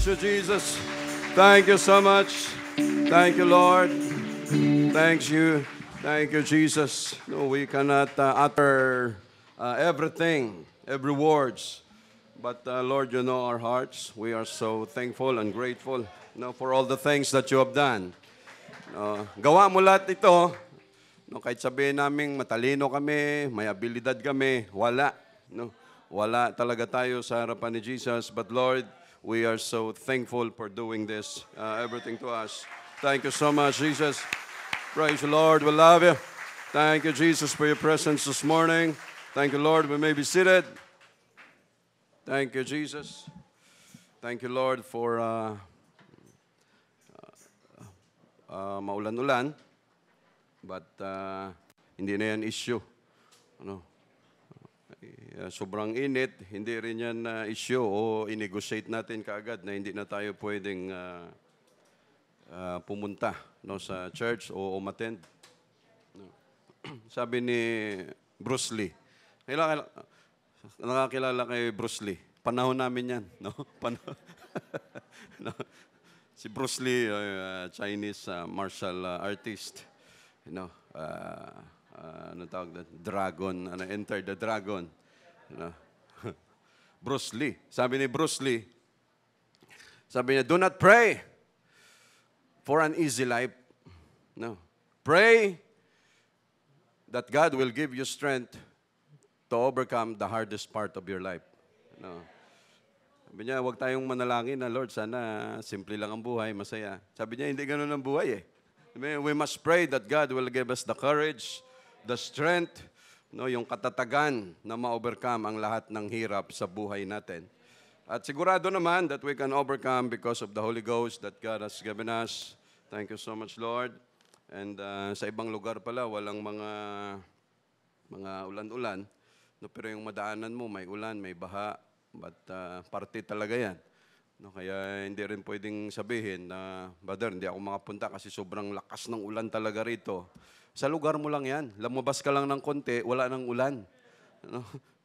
you, Jesus. Thank you so much. Thank you, Lord. Thank you. Thank you, Jesus. No, we cannot utter everything, every words. But Lord, you know our hearts. We are so thankful and grateful, for all the things that you have done. Gawa mo lahat ito. Kahit sabihin namin matalino kami, may abilidad kami, wala. Wala talaga tayo sa harapan ni Jesus. But Lord, we are so thankful for doing this, everything to us. Thank you so much, Jesus. Praise the Lord. We love you. Thank you, Jesus, for your presence this morning. Thank you, Lord. We may be seated. Thank you, Jesus. Thank you, Lord, for maulan-ulan. But hindi na yan issue. Sobrang init, hindi rin yan issue o i-negotiate natin kaagad na hindi na tayo pwedeng pumunta sa church o umattend. Sabi ni Bruce Lee, nakakilala kay Bruce Lee, panahon namin yan. Si Bruce Lee, Chinese martial artist. Ano tawag na? Dragon, Enter the Dragon. Bruce Lee. Sabi ni Bruce Lee, sabi niya, do not pray for an easy life. No. Pray that God will give you strength to overcome the hardest part of your life. No. Sabi niya, huwag tayong manalangin na, Lord, sana simple lang ang buhay, masaya. Sabi niya, hindi ganun ang buhay eh. We must pray that God will give us the courage, the strength, yung katatagan na ma-overcome ang lahat ng hirap sa buhay natin. At sigurado naman that we can overcome because of the Holy Ghost that God has given us. Thank you so much, Lord. And sa ibang lugar pala, walang mga ulan-ulan. Pero yung madaanan mo, may ulan, may baha. But parte talaga yan. Kaya hindi rin pwedeng sabihin na, brother, hindi ako makapunta kasi sobrang lakas ng ulan talaga rito. Sa lugar mo lang yan. Lumabas ka lang ng konti, wala ng ulan.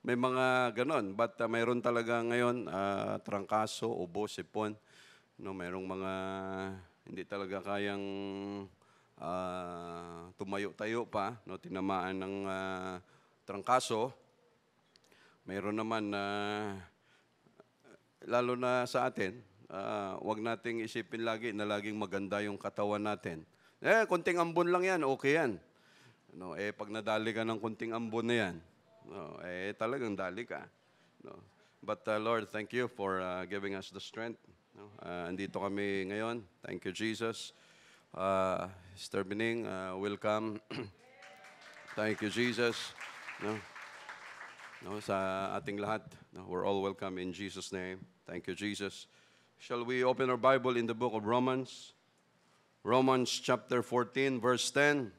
May mga ganon. But mayroon talaga ngayon, trangkaso, ubo, sipon. Mayroong mga hindi talaga kayang tumayo-tayo pa, tinamaan ng trangkaso. Mayroon naman na lalo na sa atin, wag nating isipin lagi na laging maganda yung katawan natin. Konting ambon lang yan, okay yan. Pag nadali ka ng konting ambon na yan, talagang dali ka. But Lord, thank you for giving us the strength. Andito kami ngayon. Thank you, Jesus. Sister Bining, welcome. Thank you, Jesus. Sa ating lahat, we're all welcome in Jesus' name. Thank you, Jesus. Shall we open our Bible in the book of Romans? Romans chapter 14, verse 10.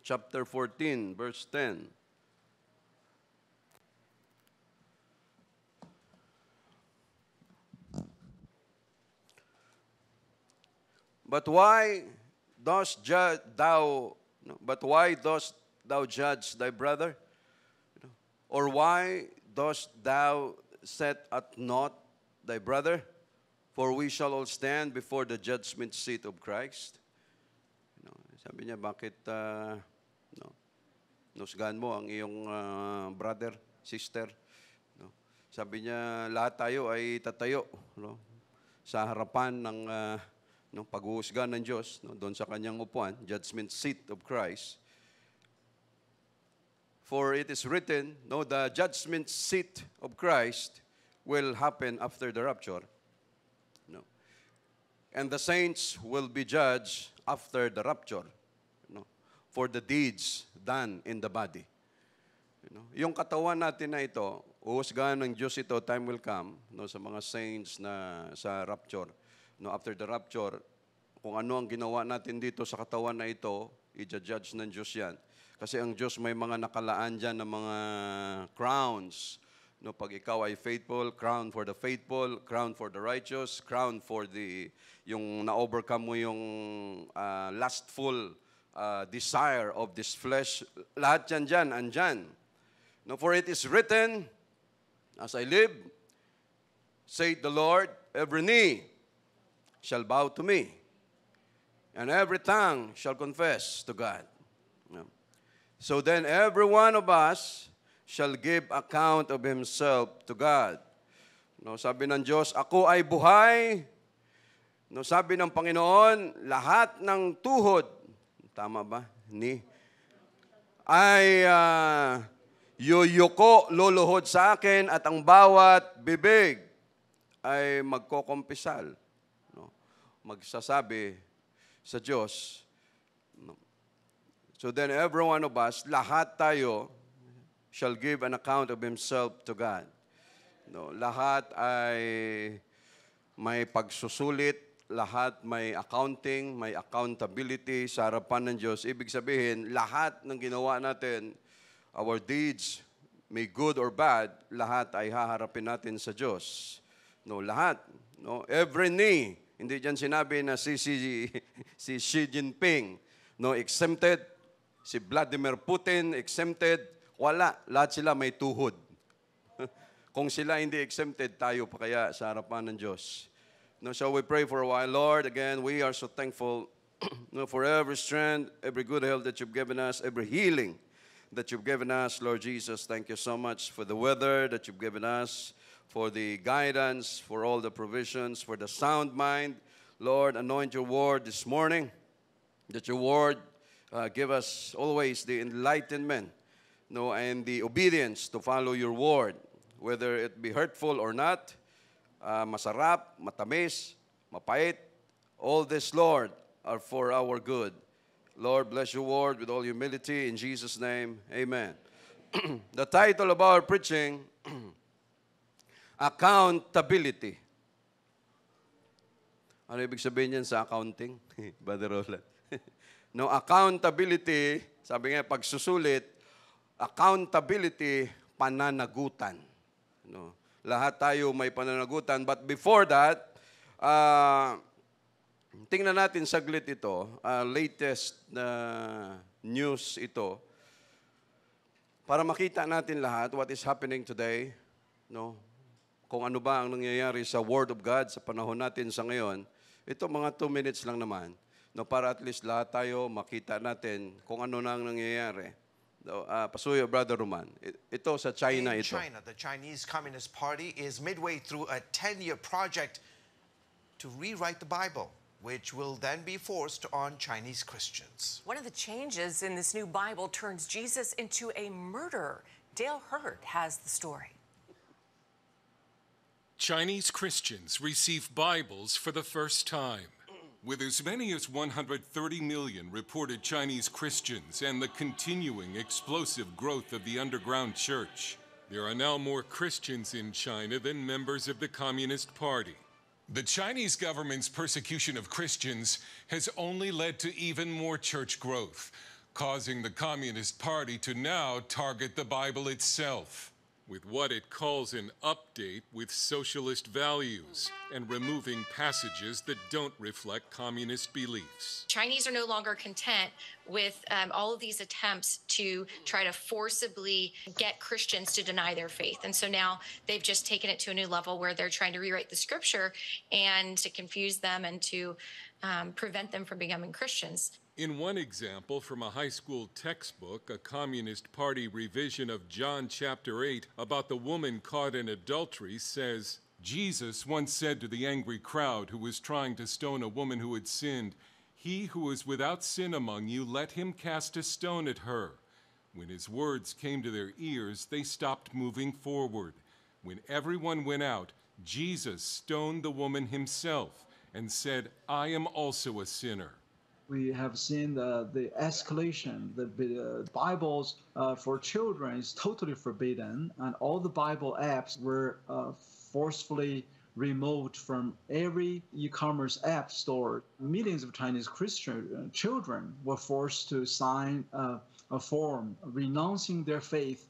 Chapter 14, verse 10. But why dost thou judge thy brother? Or why dost thou set at naught thy brother? For we shall all stand before the judgment seat of Christ. Sabi niya, bakit nusgahan mo ang iyong brother, sister? Sabi niya, lahat tayo ay tatayo sa harapan ng pag-uusga ng Diyos, doon sa kanyang upuan, judgment seat of Christ. For it is written, the judgment seat of Christ will happen after the rapture. And the saints will be judged after the rapture for the deeds done in the body. Yung katawan natin na ito, uhusgahan ng Diyos ito, time will come, sa mga saints na sa rapture. After the rapture, kung ano ang ginawa natin dito sa katawan na ito, i-judge ng Diyos yan. Kasi ang Diyos may mga nakalaan dyan ng mga crowns. Pag ikaw ay faithful, crown for the faithful, crown for the righteous, crown for yung na-overcome mo yung lustful desire of this flesh. Lahat yan dyan, andyan. No, for it is written, as I live, saith the Lord, every knee shall bow to me, and every tongue shall confess to God. No. So then every one of us shall give account of himself to God. No, sabi ng Diyos, ako ay buhay. No, sabi ng Panginoon, lahat ng tuhod, tama ba? Ay yuyuko, luluhod sa akin, at ang bawat bibig ay magkokompisal. No? Magsasabi sa Diyos. No? So then every one of us, lahat tayo, shall give an account of himself to God. No? Lahat ay may pagsusulit, lahat may accounting, may accountability sa harapan ng Diyos. Ibig sabihin, lahat ng ginawa natin, our deeds, may good or bad, lahat ay haharapin natin sa Diyos. No, lahat. No, every knee. Hindi diyan sinabi na si Xi Jinping, no, exempted. Si Vladimir Putin, exempted. Wala. Lahat sila may tuhod. Kung sila hindi exempted, tayo pa kaya sa harapan ng Diyos. No, so we pray for a while. Lord, again, we are so thankful no, for every strength, every good health that you've given us, every healing that you've given us, Lord Jesus. Thank you so much for the weather that you've given us, for the guidance, for all the provisions, for the sound mind. Lord, anoint your word this morning, that your word give us always the enlightenment, no, and the obedience to follow your word, whether it be hurtful or not, masarap, matamis, mapait. All this, Lord, are for our good. Lord, bless your word with all humility. In Jesus' name, amen. The title of our preaching, Accountability. Ano ibig sabihin yan sa accounting? Brother Roland. No, accountability, sabi nga, pagsusulit, accountability, pananagutan. No, lahat tayo may pananagutan. But before that, tingnan natin saglit ito, latest news ito, para makita natin lahat what is happening today, no? Kung ano ba ang nangyayari sa Word of God sa panahon natin sa ngayon. Ito mga 2 minutes lang naman, no? Para at least lahat tayo makita natin kung ano na ang nangyayari. Pasuyo, Brother Roman. Ito sa China ito. In China, the Chinese Communist Party is midway through a 10-year project to rewrite the Bible, which will then be forced on Chinese Christians. One of the changes in this new Bible turns Jesus into a murderer. Dale Hurd has the story. Chinese Christians receive Bibles for the first time. With as many as 130 million reported Chinese Christians and the continuing explosive growth of the underground church, there are now more Christians in China than members of the Communist Party. The Chinese government's persecution of Christians has only led to even more church growth, causing the Communist Party to now target the Bible itself with what it calls an update with socialist values and removing passages that don't reflect communist beliefs. Chinese are no longer content with all of these attempts to try to forcibly get Christians to deny their faith. And so now they've just taken it to a new level where they're trying to rewrite the scripture and to confuse them and to prevent them from becoming Christians. In one example from a high school textbook, a Communist Party revision of John chapter 8 about the woman caught in adultery says, Jesus once said to the angry crowd who was trying to stone a woman who had sinned, "He who is without sin among you, let him cast a stone at her." When his words came to their ears, they stopped moving forward. When everyone went out, Jesus stoned the woman himself and said, "I am also a sinner." We have seen the escalation. The Bibles for children is totally forbidden, and all the Bible apps were forcefully removed from every e-commerce app store. Millions of Chinese Christian children were forced to sign a form renouncing their faith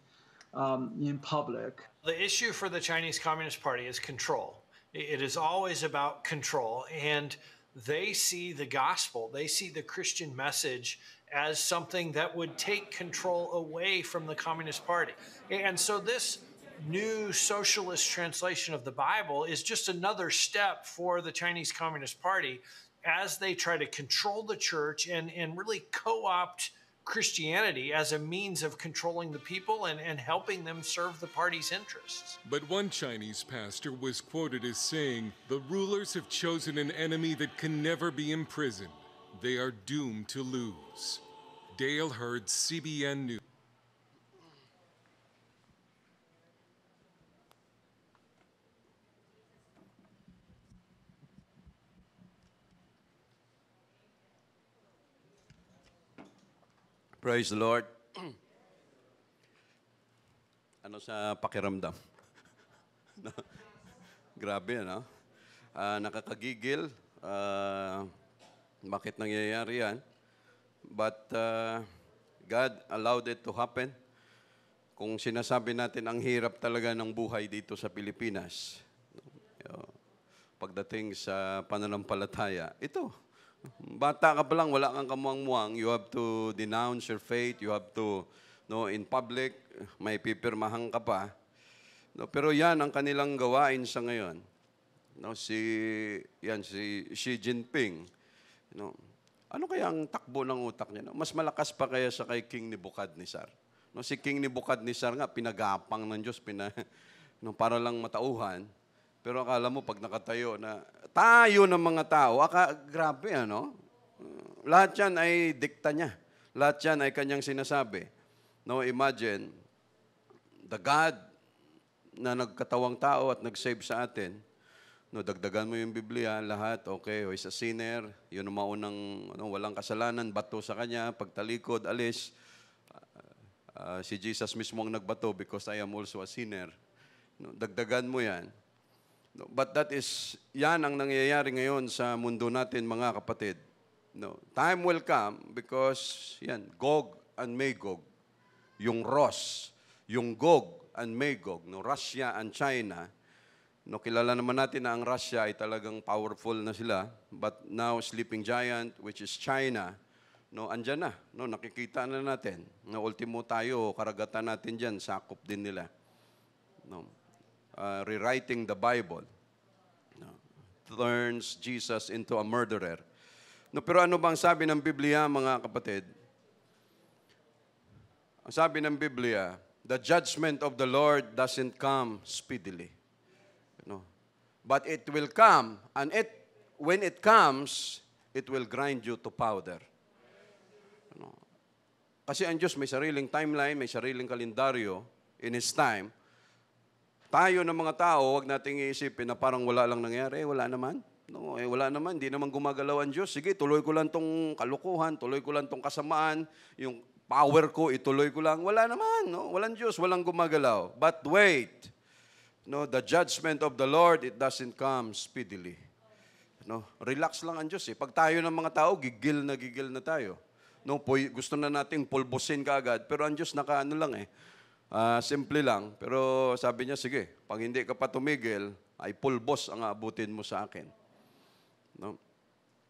in public. The issue for the Chinese Communist Party is control. It is always about control, and they see the gospel, they see the Christian message as something that would take control away from the Communist Party. And so this new socialist translation of the Bible is just another step for the Chinese Communist Party as they try to control the church and really co-opt Christianity as a means of controlling the people and helping them serve the party's interests. But one Chinese pastor was quoted as saying, "The rulers have chosen an enemy that can never be imprisoned. They are doomed to lose." Dale Hurd, CBN News. Praise the Lord. Ano sa pakiramdam? Grabe, ano? Nakakagigil. Bakit nangyayari yan? But God allowed it to happen. Kung sinasabi natin ang hirap talaga ng buhay dito sa Pilipinas, pagdating sa pananampalataya, ito, bata ka pa lang, wala kang kamuang-muang, you have to denounce your faith, you have to, in public, may pipirmahan ka pa. Pero yan ang kanilang gawain sa ngayon. Si Xi Jinping, ano kaya ang takbo ng utak niya? Mas malakas pa kaya sa kay King Nebuchadnezzar. Si King Nebuchadnezzar nga, pinagapang ng Diyos, para lang matauhan. Pero akala mo, pag nakatayo na, tayo ng mga tao, grabe, ano? Lahat yan ay dikta niya. Lahat yan ay kanyang sinasabi. Imagine, the God na nagkatawang tao at nag-save sa atin, dagdagan mo yung Biblia, lahat, okay, is a sinner, yun ang maunang, walang kasalanan, bato sa kanya, pagtalikod, alis. Si Jesus mismo ang nagbato because I am also a sinner. Dagdagan mo yan. But yan ang nangyayari ngayon sa mundo natin, mga kapatid. Time will come because, Gog and Magog, yung Ross, yung Gog and Magog, Russia and China, kilala naman natin na ang Russia ay talagang powerful na sila, but now sleeping giant, which is China, andyan na, nakikita na natin, ultimo tayo, karagatan natin dyan, sakop din nila. Rewriting the Bible turns Jesus into a murderer. Pero ano bang sabi ng Biblia, mga kapatid? Ang sabi ng Biblia, the judgment of the Lord doesn't come speedily. But it will come, and when it comes, it will grind you to powder. Kasi ang Diyos may sariling timeline, may sariling kalendaryo in His time. Tayo ng mga tao, huwag nating iisipin na parang wala lang nangyari. Wala naman. Wala naman. Hindi naman gumagalaw ang Diyos. Sige, tuloy ko lang tong kalukuhan, tuloy ko lang tong kasamaan, yung power ko, ituloy ko lang. Wala naman. Walang Diyos, walang gumagalaw. But wait. The judgment of the Lord, it doesn't come speedily. Relax lang ang Diyos. Pag tayo ng mga tao, gigil na tayo. Gusto na nating pulbusin kaagad, pero ang Diyos nakaano lang simple lang, pero sabi niya, sige, pag hindi ka pa tumigil, ay pulbos ang aabutin mo sa akin.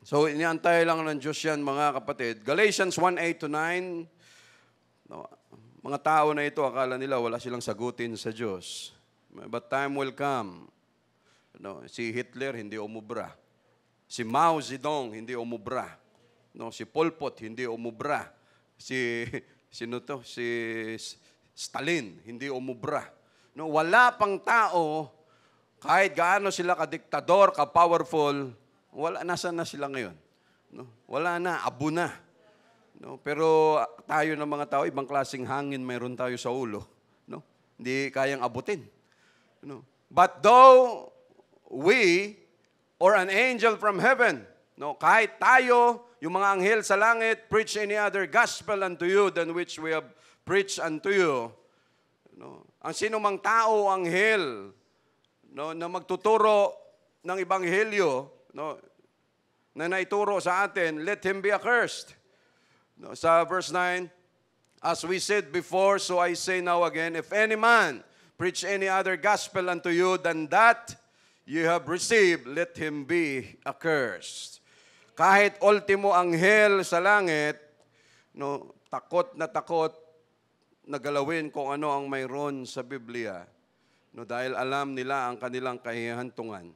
So, iniantay lang ng Diyos yan, mga kapatid. Galatians 1:8-9, mga tao na ito, akala nila wala silang sagutin sa Diyos. But time will come. Si Hitler, hindi umubra. Si Mao Zedong, hindi umubra. Si Pol Pot, hindi umubra. Si Stalin, hindi umubra. Wala pang tao, kahit gaano sila kadiktador, ka-powerful, nasa na sila ngayon. Wala na, abo na. Pero tayo ng mga tao, ibang klaseng hangin mayroon tayo sa ulo. Hindi kayang abutin. But though we, or an angel from heaven, kahit tayo, yung mga anghel sa langit, preach any other gospel unto you than which we have preach unto you. Ang sinumang tao, anghel, na magtuturo ng ebanghelyo, na naituro sa atin, let him be accursed. Sa verse 9, as we said before, so I say now again, if any man preach any other gospel unto you than that you have received, let him be accursed. Kahit ultimo anghel sa langit, no, takot na galawin kung ano ang mayroon sa Biblia. No, dahil alam nila ang kanilang kahihantungan.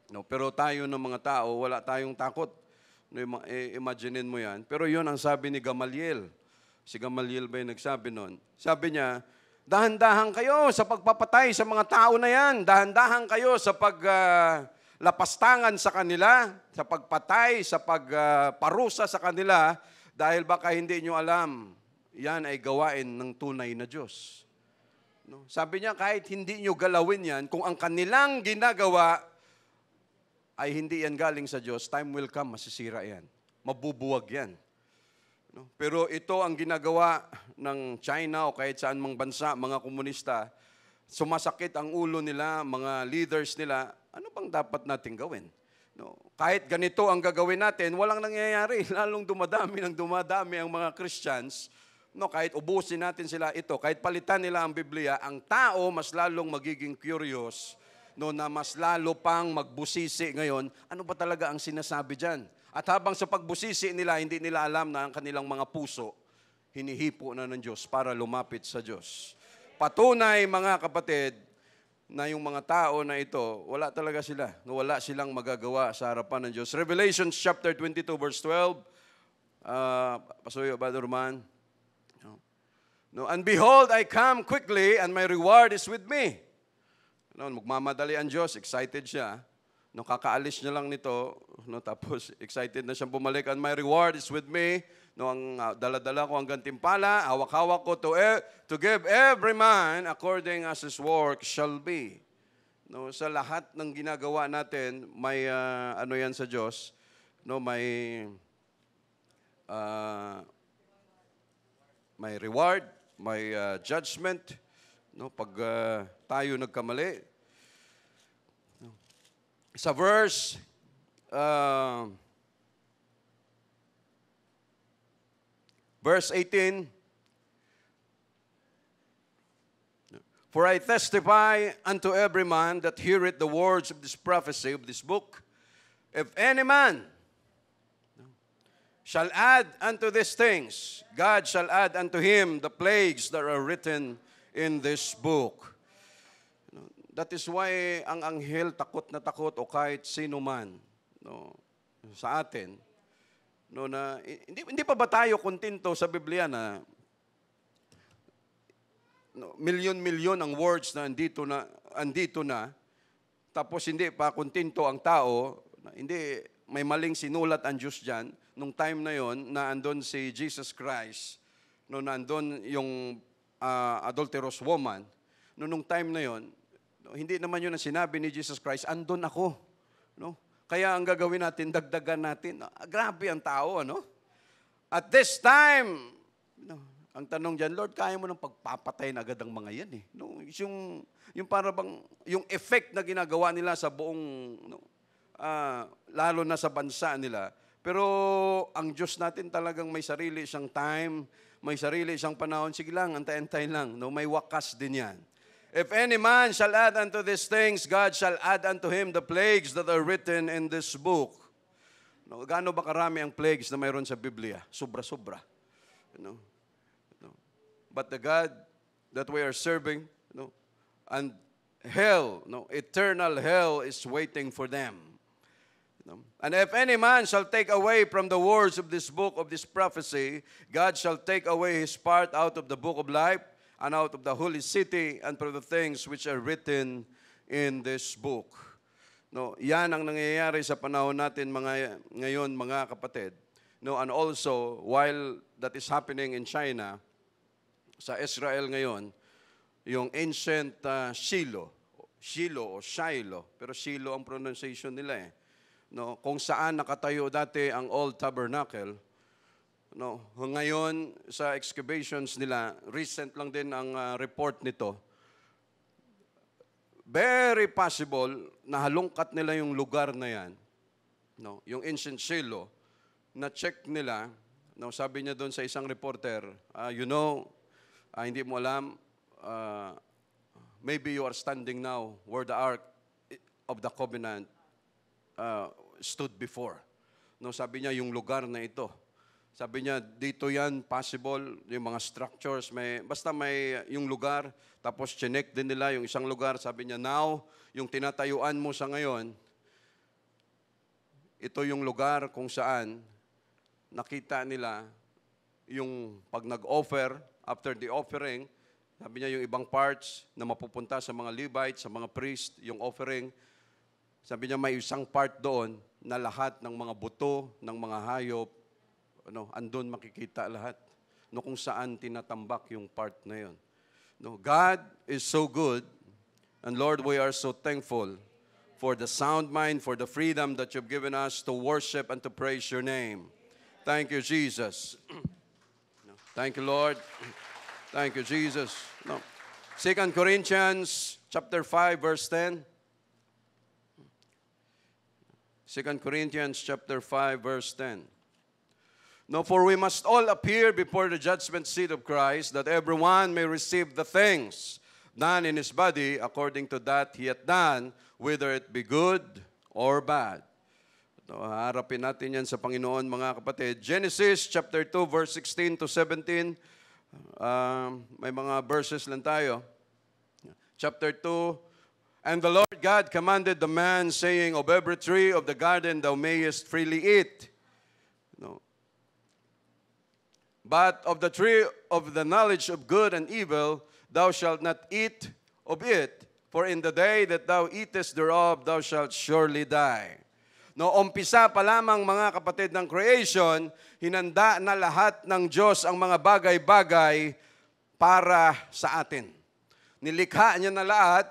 No, pero tayo ng mga tao, wala tayong takot. No, imaginein mo yan. Pero yun ang sabi ni Gamaliel. Si Gamaliel ba yung nagsabi nun? Sabi niya, dahan-dahan kayo sa pagpapatay sa mga tao na yan. Dahan-dahan kayo sa paglapastangan sa kanila, sa pagpatay, sa pagparusa sa kanila, dahil baka hindi nyo alam, yan ay gawain ng tunay na Diyos. No? Sabi niya, kahit hindi nyo galawin yan, kung ang kanilang ginagawa ay hindi yan galing sa Diyos, time will come, masisira yan. Mabubuwag yan. No? Pero ito ang ginagawa ng China o kahit saan mang bansa, mga komunista, sumasakit ang ulo nila, mga leaders nila, ano bang dapat natin gawin? No? Kahit ganito ang gagawin natin, walang nangyayari. Lalong dumadami ang mga Christians. No, kahit ubusin natin sila ito, kahit palitan nila ang Biblia, ang tao mas lalong magiging curious, no, na mas lalo pang magbusisi ngayon, ano ba talaga ang sinasabi dyan? At habang sa pagbusisi nila, hindi nila alam na ang kanilang mga puso, hinihipo na ng Diyos para lumapit sa Diyos. Patunay, mga kapatid, na yung mga tao na ito, wala talaga sila. Wala silang magagawa sa harapan ng Diyos. Revelation chapter 22, verse 12. Pasuyo, Brother Man. No, and behold, I come quickly, and my reward is with me. No, magmamadali ang Diyos, excited siya. No, kakaalis niya lang nito, no, tapos excited na siyang bumalik, and my reward is with me. No, ang dala-dala ko ang gantimpala, hawak-hawak ko to give every man according as his work shall be. No, sa lahat ng ginagawa natin, may ano yan sa Diyos, no, may reward, may judgment, no, pag tayo nagkamali. Sa verse verse 18, for I testify unto every man that heareth the words of this prophecy of this book, if any man shall add unto these things, God shall add unto him the plagues that are written in this book. That is why ang anghel takot na takot o kahit sino man, no, sa atin, no, na hindi pa ba tayo kontento sa Biblia na no, milyon-milyon ang words na andito na, tapos hindi pa kontento ang tao, hindi, may maling sinulat ang Diyos dyan. Nung time na yon na andon si Jesus Christ, no, na andon yung adulterous woman, no, nung time na yon, no, hindi naman yun ang sinabi ni Jesus Christ, andon ako. No? Kaya ang gagawin natin, dagdagan natin. Grabe ang tao, ano? At this time, no, ang tanong dyan, Lord, kaya mo nang pagpapatay na agad ang mga yan eh. No? Yung para bang, yung effect na ginagawa nila sa buong, no, lalo na sa bansa nila. Pero ang Diyos natin talagang may sarili siyang time, may sarili siyang panahon. Sige lang, antay-antay lang. No? May wakas din yan. If any man shall add unto these things, God shall add unto him the plagues that are written in this book. No, gaano ba karami ang plagues na mayroon sa Biblia? Sobra-sobra. No? No. But the God that we are serving, no, and hell, no, eternal hell is waiting for them. No? And if any man shall take away from the words of this book, of this prophecy, God shall take away his part out of the book of life, and out of the holy city, and from the things which are written in this book. No, yan ang nangyayari sa panahon natin ngayon, mga kapatid. No, and also, while that is happening in China, sa Israel ngayon, yung ancient Shiloh, pero Shiloh ang pronunciation nila eh. No, kung saan nakatayo dati ang Old Tabernacle. No, ngayon sa excavations nila, recent lang din ang report nito. Very possible na halongkat nila yung lugar na yan. No, yung ancient Shiloh, na check nila, no, sabi niya doon sa isang reporter, hindi mo alam, maybe you are standing now where the Ark of the Covenant stood before. No, sabi niya, yung lugar na ito. Sabi niya, dito yan possible, yung mga structures, basta may yung lugar, tapos chinek din nila yung isang lugar. Sabi niya, now, yung tinatayuan mo sa ngayon, ito yung lugar kung saan nakita nila yung pag nag-offer, after the offering, sabi niya yung ibang parts na mapupunta sa mga Levites, sa mga priest, yung offering, sabi niya may isang part doon na lahat ng mga buto, ng mga hayop, andun makikita lahat. No, kung saan tinatambak yung part na yun. No, God is so good, and Lord, we are so thankful for the sound mind, for the freedom that you've given us to worship and to praise your name. Thank you, Jesus. Thank you, Lord. Thank you, Jesus. 2 Corinthians chapter 5, verse 10. 2 Corinthians chapter 5, verse 10. No, for we must all appear before the judgment seat of Christ, that everyone may receive the things done in his body according to that he hath done, whether it be good or bad. Harapin natin yan sa Panginoon, mga kapatid. Genesis chapter 2, verse 16 to 17. May mga verses lang tayo. Chapter 2. And the Lord God commanded the man, saying, of every tree of the garden thou mayest freely eat. No. But of the tree of the knowledge of good and evil, thou shalt not eat of it, for in the day that thou eatest thereof, thou shalt surely die. No, umpisa pa lamang, mga kapatid, ng creation, hinanda na lahat ng Diyos ang mga bagay-bagay para sa atin. Nilikha niya na lahat,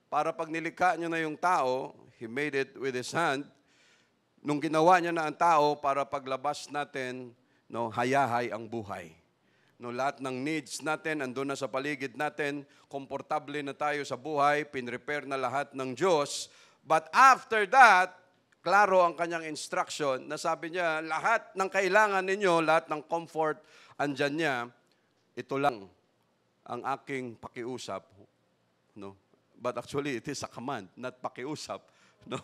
para pag nilikha niya na yung tao, He made it with His hand. Nung ginawa niya na ang tao, para paglabas natin, no, hayahay ang buhay. No, lahat ng needs natin, andun na sa paligid natin, komportable na tayo sa buhay, pinrepair na lahat ng Diyos. But after that, klaro ang kanyang instruction na sabi niya, lahat ng kailangan ninyo, lahat ng comfort, andyan niya, ito lang ang aking pakiusap. No? But actually, it is a command, not pakiusap. No?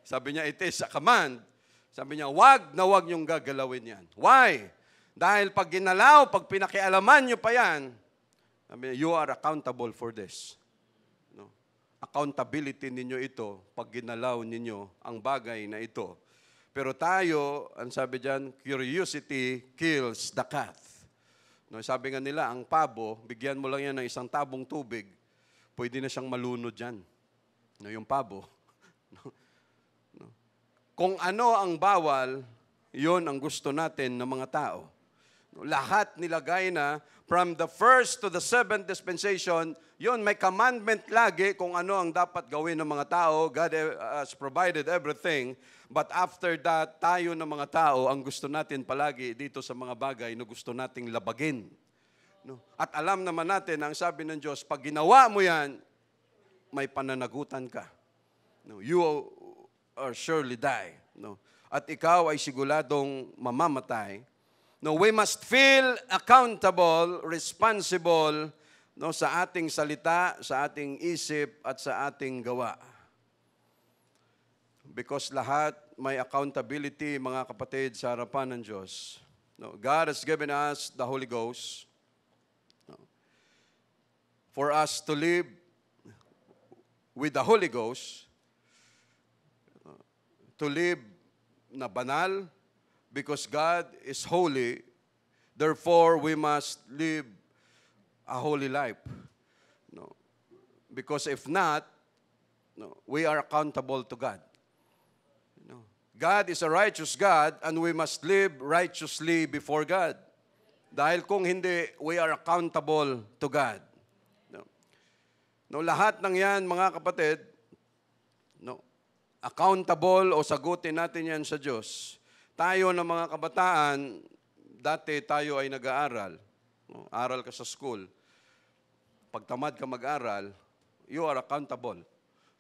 Sabi niya, it is a command. Sabi niya, wag na wag niyong gagalawin yan. Why? Dahil pag ginalaw, pag pinakialaman niyo pa yan, sabi niya, you are accountable for this. No? Accountability ninyo ito pag ginalaw ninyo ang bagay na ito. Pero tayo, ang sabi diyan, curiosity kills the cat. No, sabi nga nila, ang pabo, bigyan mo lang yan ng isang tabong tubig, pwede na siyang malunod dyan. No, yung pabo. No? Kung ano ang bawal, yon ang gusto natin ng mga tao. Lahat nilagay na, from the first to the seventh dispensation, yon may commandment lagi kung ano ang dapat gawin ng mga tao. God has provided everything. But after that, tayo ng mga tao, ang gusto natin palagi dito sa mga bagay na gusto nating labagin. No? At alam naman natin, ang sabi ng Diyos, pag ginawa mo yan, may pananagutan ka. No? You or surely die. No? At ikaw ay siguradong mamamatay. No, we must feel accountable, responsible, no, sa ating salita, sa ating isip, at sa ating gawa. Because lahat may accountability, mga kapatid, sa harapan ng Diyos. No, God has given us the Holy Ghost, no, for us to live with the Holy Ghost, to live na banal, because God is holy, therefore we must live a holy life. No. Because if not, no, we are accountable to God. No. God is a righteous God, and we must live righteously before God. Dahil kung hindi, we are accountable to God. No. No, lahat ng yan, mga kapatid, no, accountable o sagutin natin yan sa Diyos. Tayo ng mga kabataan, dati tayo ay nag-aaral. No? Aral ka sa school. Pag tamad ka mag-aral, you are accountable.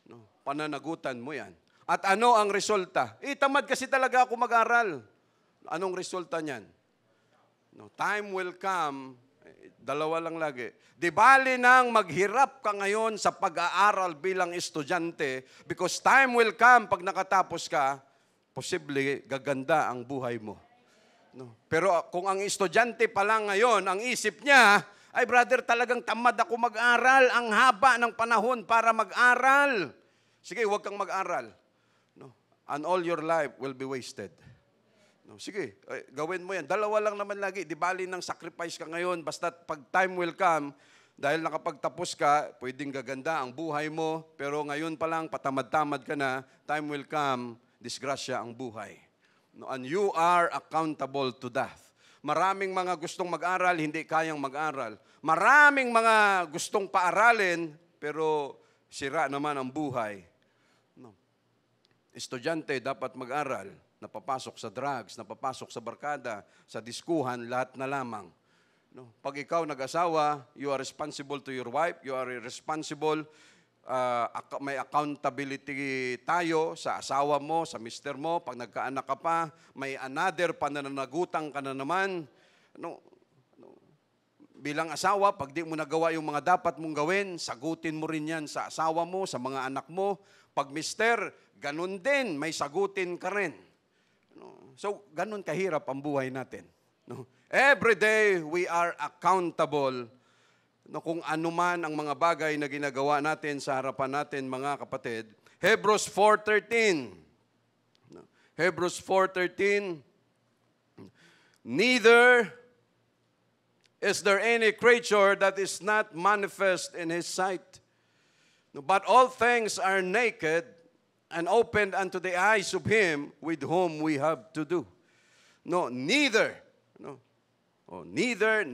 No? Pananagutan mo yan. At ano ang resulta? Tamad kasi talaga ako mag-aral. Anong resulta niyan? No? Time will come, dalawa lang lagi. Di bali nang maghirap ka ngayon sa pag-aaral bilang estudyante, because time will come pag nakatapos ka, posible gaganda ang buhay mo. No? Pero kung ang estudyante pa lang ngayon, ang isip niya, ay brother, talagang tamad ako mag-aral. Ang haba ng panahon para mag-aral. Sige, huwag kang mag-aral. No? And all your life will be wasted. No? Sige, gawin mo yan. Dalawa lang naman lagi. Di bali ng sacrifice ka ngayon. Basta pag time will come, dahil nakapagtapos ka, pwedeng gaganda ang buhay mo. Pero ngayon pa lang, patamad-tamad ka na, time will come, disgrasya ang buhay. No? And you are accountable to death. Maraming mga gustong mag-aral, hindi kayang mag-aral. Maraming mga gustong paaralin, pero sira naman ang buhay. No. Estudyante dapat mag-aral, napapasok sa drugs, napapasok sa barkada, sa diskuhan, lahat na lamang. No. Pag ikaw nag-asawa, you are responsible to your wife, you are responsible, may accountability tayo sa asawa mo, sa mister mo. Pag nagkaanak ka pa, may another pananagutang ka na naman. Bilang asawa, pag di mo nagawa yung mga dapat mong gawin, sagutin mo rin yan sa asawa mo, sa mga anak mo. Pag mister, ganun din, may sagutin ka rin. So, ganun kahirap ang buhay natin. Every day, we are accountable kung ano man ang mga bagay na ginagawa natin sa harapan natin, mga kapatid. Hebrews 4:13. Hebrews 4:13. Neither is there any creature that is not manifest in His sight. But all things are naked and opened unto the eyes of Him with whom we have to do. Neither. Neither.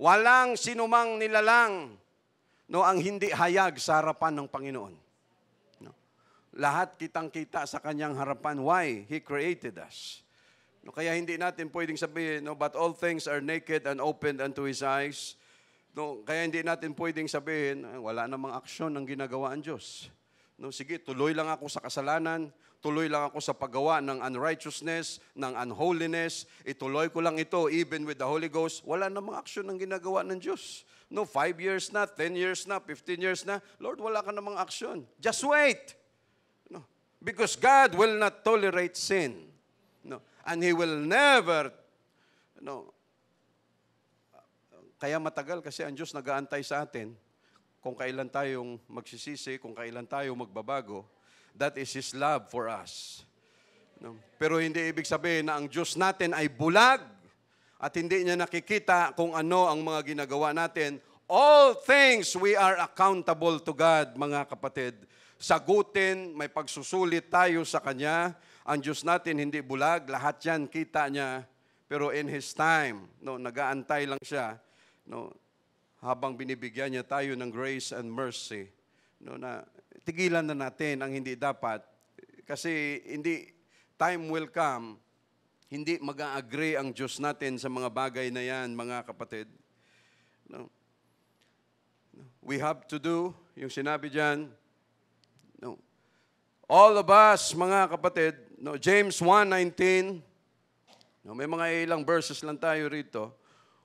Walang sinumang nilalang ang hindi hayag sa harapan ng Panginoon. Lahat kitang-kita sa Kanyang harapan. Why? He created us. Kaya hindi natin pwedeng sabihin, but all things are naked and opened unto His eyes. Kaya hindi natin pwedeng sabihin, wala namang aksyon ang ginagawa ang Diyos. Sige, tuloy lang ako sa kasalanan, tuloy lang ako sa paggawa ng unrighteousness, ng unholiness, ituloy ko lang ito even with the Holy Ghost. Wala namang aksyon ang ginagawa ng Diyos. 5 years na, 10 years na, 15 years na, Lord, wala ka namang aksyon. Just wait. Because God will not tolerate sin. And He will never, kaya matagal kasi ang Diyos nag-aantay sa atin kung kailan tayong magsisisi, kung kailan tayo magbabago. That is His love for us. Pero hindi ibig sabihin na ang Diyos natin ay bulag at hindi niya nakikita kung ano ang mga ginagawa natin. All things we are accountable to God, mga kapatid. Sagutin, may pagsusulit tayo sa Kanya. Ang Diyos natin hindi bulag, lahat yan kita niya. Pero in His time, nag-aantay lang siya, habang binibigyan niya tayo ng grace and mercy, na tigilan na natin ang hindi dapat. Kasi time will come, hindi mag-a-agree ang Diyos natin sa mga bagay na yan, mga kapatid. We have to do, yung sinabi dyan, all of us, mga kapatid, James 1:19, may mga ilang verses lang tayo rito.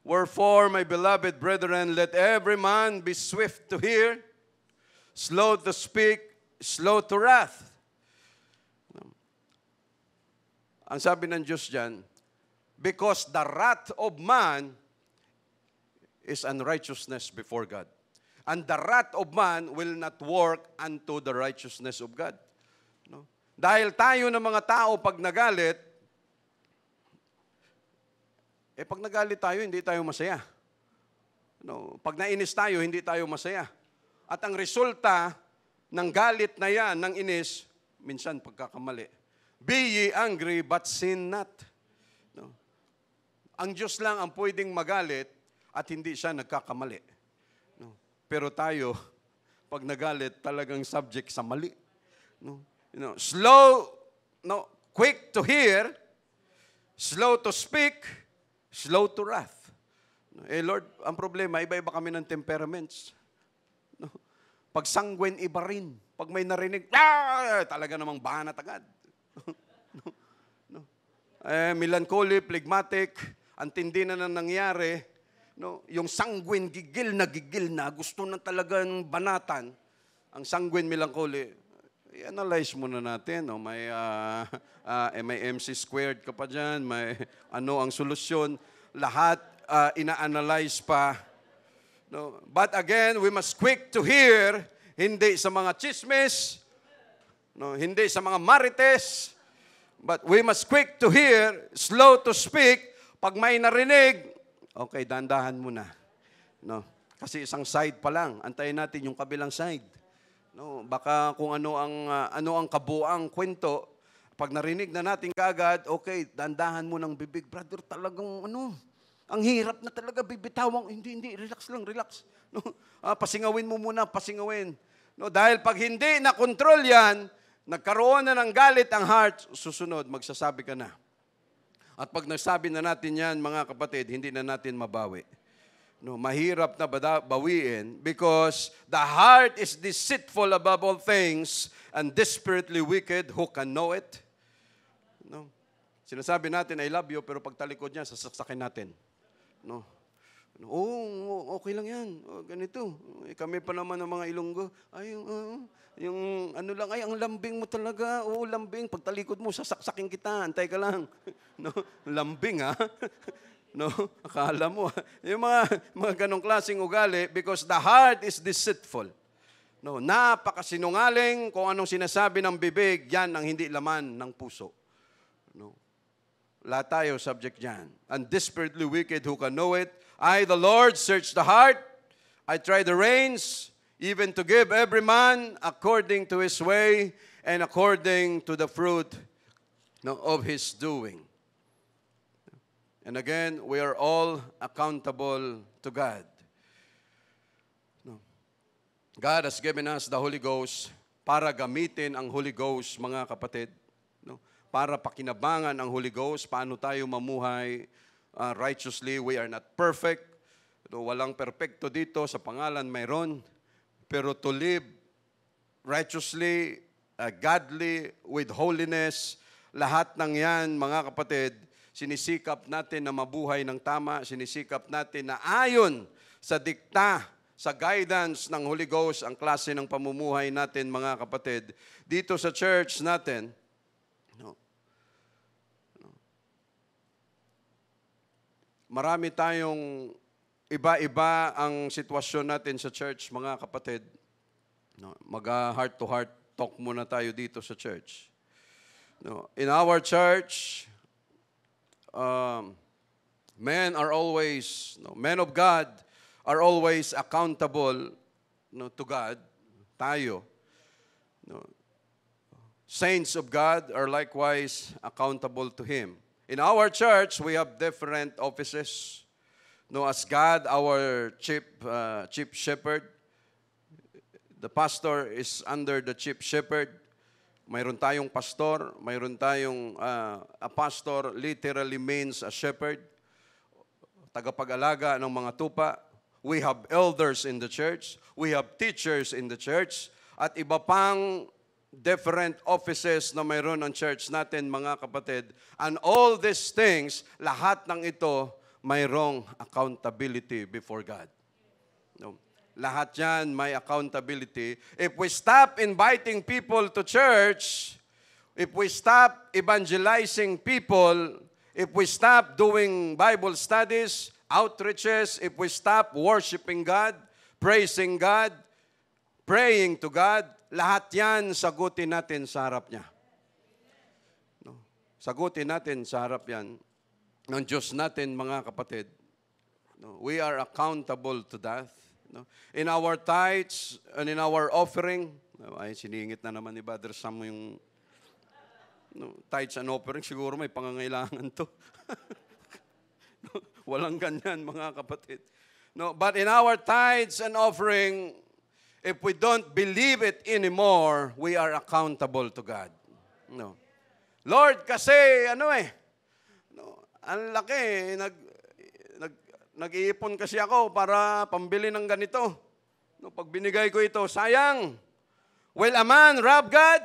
Wherefore, my beloved brethren, let every man be swift to hear, slow to speak, slow to wrath. Ang sabi ng Diyos dyan, because the wrath of man is unrighteousness before God. And the wrath of man will not work unto the righteousness of God. Dahil tayo ng mga tao pag nagalit, pag nagalit tayo, hindi tayo masaya. Pag nainis tayo, hindi tayo masaya. At ang resulta ng galit na yan, ng inis, minsan pagkakamali. Be ye angry, but sin not. Ang Diyos lang ang pwedeng magalit at hindi siya nagkakamali. Pero tayo, pag nagalit, talagang subject sa mali. Quick to hear, slow to speak, slow to wrath. Lord, ang problema, iba-iba kami ng temperaments. Pag sanguine, iba rin. Pag may narinig, talaga namang banat agad. Melancholy, phlegmatic, ang tindi na nangyari, yung sanguine, gigil na, gusto na talagang banatan. Ang sanguine, melancholy, i-analyze muna natin. No? May MC squared ka pa dyan, may ano ang solusyon. Lahat ina-analyze pa. No? But again, we must quick to hear, hindi sa mga chismis, no? Hindi sa mga marites, but we must quick to hear, slow to speak. Pag may narinig, okay, dandahan muna. No? Kasi isang side pa lang, antayin natin yung kabilang side. No, baka kung ano ang kabuang kwento, pag narinig na natin kaagad, okay, dandahan mo ng bibig, brother, talagang ang hirap na talaga bibitawang, hindi, relax lang, relax. No, pasingawin mo muna, pasingawin. No, dahil pag hindi na control 'yan, nagkaroon na ng galit ang heart, susunod magsasabi ka na. At pag nagsabi na natin 'yan, mga kapatid, hindi na natin mabawi. No, mahirap na bawiin because the heart is deceitful above all things and desperately wicked, who can know it? No. Sinasabi natin, I love you, pero pagtalikod niya, sasaksakin natin. No. Okay lang yan. Ganito. Kami pa naman ng mga Ilonggo. Yung ano lang, ang lambing mo talaga. Lambing. Pagtalikod mo, sasaksakin kita. Antay ka lang. No, lambing, ha? No, akala mo. Yung mga ganong klaseng ugali because the heart is deceitful. No, napakasinungaling kung anong sinasabi ng bibig, yan ang hindi laman ng puso. No. Lahat tayo subject yan. And desperately wicked, who can know it? I, the Lord, search the heart. I try the reins, even to give every man according to his way and according to the fruit of his doing. And again, we are all accountable to God. God has given us the Holy Ghost para gamitin ang Holy Ghost, mga kapatid. Para pakinabangan ang Holy Ghost, paano tayo mamuhay righteously. We are not perfect. Walang perfecto dito, sa pangalan mayroon. Pero to live righteously, godly, with holiness, lahat ng yan, mga kapatid, sinisikap natin na mabuhay ng tama, sinisikap natin na ayon sa dikta, sa guidance ng Holy Ghost, ang klase ng pamumuhay natin, mga kapatid. Dito sa church natin, marami tayong iba-iba ang sitwasyon natin sa church, mga kapatid. Mag-heart-to-heart talk muna tayo dito sa church. In our church, men of God are always accountable to God, tayo. Saints of God are likewise accountable to Him. In our church, we have different offices. As God, our chief shepherd, the pastor is under the chief shepherd. Mayroon tayong pastor, mayroon tayong a pastor literally means a shepherd, tagapag-alaga ng mga tupa. We have elders in the church, we have teachers in the church, at iba pang different offices na mayroon ang church natin, mga kapatid. And all these things, lahat ng ito, mayroong accountability before God. Lahat yan may accountability. If we stop inviting people to church, if we stop evangelizing people, if we stop doing Bible studies, outreaches, if we stop worshiping God, praising God, praying to God, lahat yan sagutin natin sa harap niya. Sagutin natin sa harap yan ng Diyos natin, mga kapatid. We are accountable to that. In our tithes and in our offering, ay siningit na naman ni Brother Sam yung tithes and offering, siguro may pangangailangan to. Walang ganyan, mga kapatid. But in our tithes and offering, if we don't believe it anymore, we are accountable to God. Lord, kasi ang laki, nag-iipon kasi ako para pambili ng ganito. Pag binigay ko ito, sayang. Will a man rob God?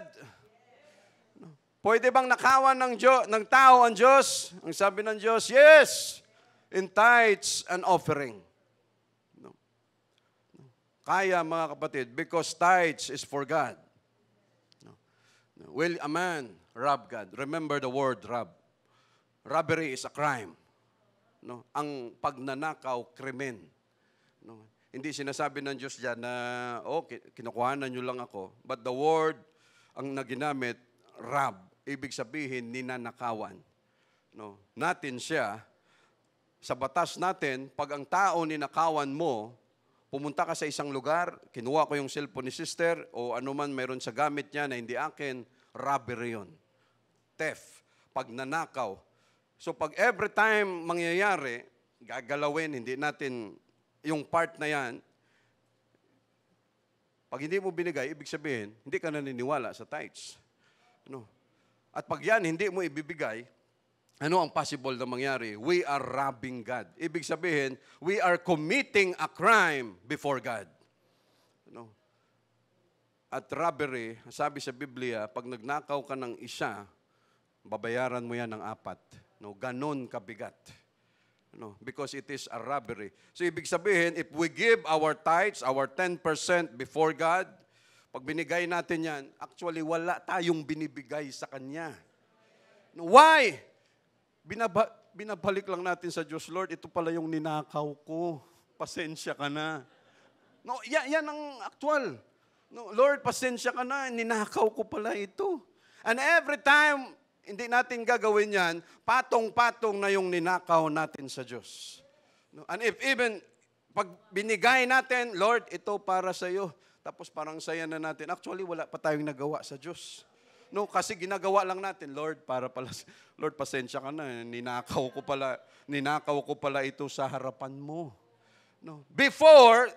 Pwede bang nakawan ng tao ang Diyos? Ang sabi ng Diyos, yes, in tithes and offering. Kaya, mga kapatid, because tithes is for God. Will a man rob God? Remember the word rob. Robbery is a crime. No? Ang pagnanakaw, krimen. No? Hindi sinasabi ng Diyos diyan na, kinukuhanan nyo lang ako. But the word, ang naginamit, rob. Ibig sabihin, ninanakawan. No? Natin siya, sa batas natin, pag ang tao ninakawan mo, pumunta ka sa isang lugar, kinuha ko yung cellphone ni sister, o anuman mayroon sa gamit niya na hindi akin, robbery yun. Theft, pagnanakaw. So pag every time mangyayari, gagalawin, hindi natin yung part na yan, pag hindi mo binigay, ibig sabihin, hindi ka naniniwala sa tithes. No? At pag yan, hindi mo ibibigay, ano ang possible na mangyari? We are robbing God. Ibig sabihin, we are committing a crime before God. No? At robbery, sabi sa Biblia, pag nagnakaw ka ng isa, babayaran mo yan ng 4. No? Ganon kabigat. No? Because it is a robbery. So ibig sabihin, if we give our tithes, our 10% before God, pag binigay natin yan, actually wala tayong binibigay sa Kanya. No? Why? Binabalik lang natin sa Diyos, Lord, ito pala yung ninakaw ko. Pasensya ka na. No, yan ang actual. No, Lord, pasensya ka na. Ninakaw ko pala ito. And every time, hindi natin gagawin yan, patong-patong na yung ninakaw natin sa Diyos. No, and if even, pag binigay natin, Lord, ito para sa iyo. Tapos parang saya na natin. Actually, wala pa tayong nagawa sa Diyos. No, kasi ginagawa lang natin, Lord, Lord, pasensya ka na, ninakaw ko pala ito sa harapan mo. No. Before,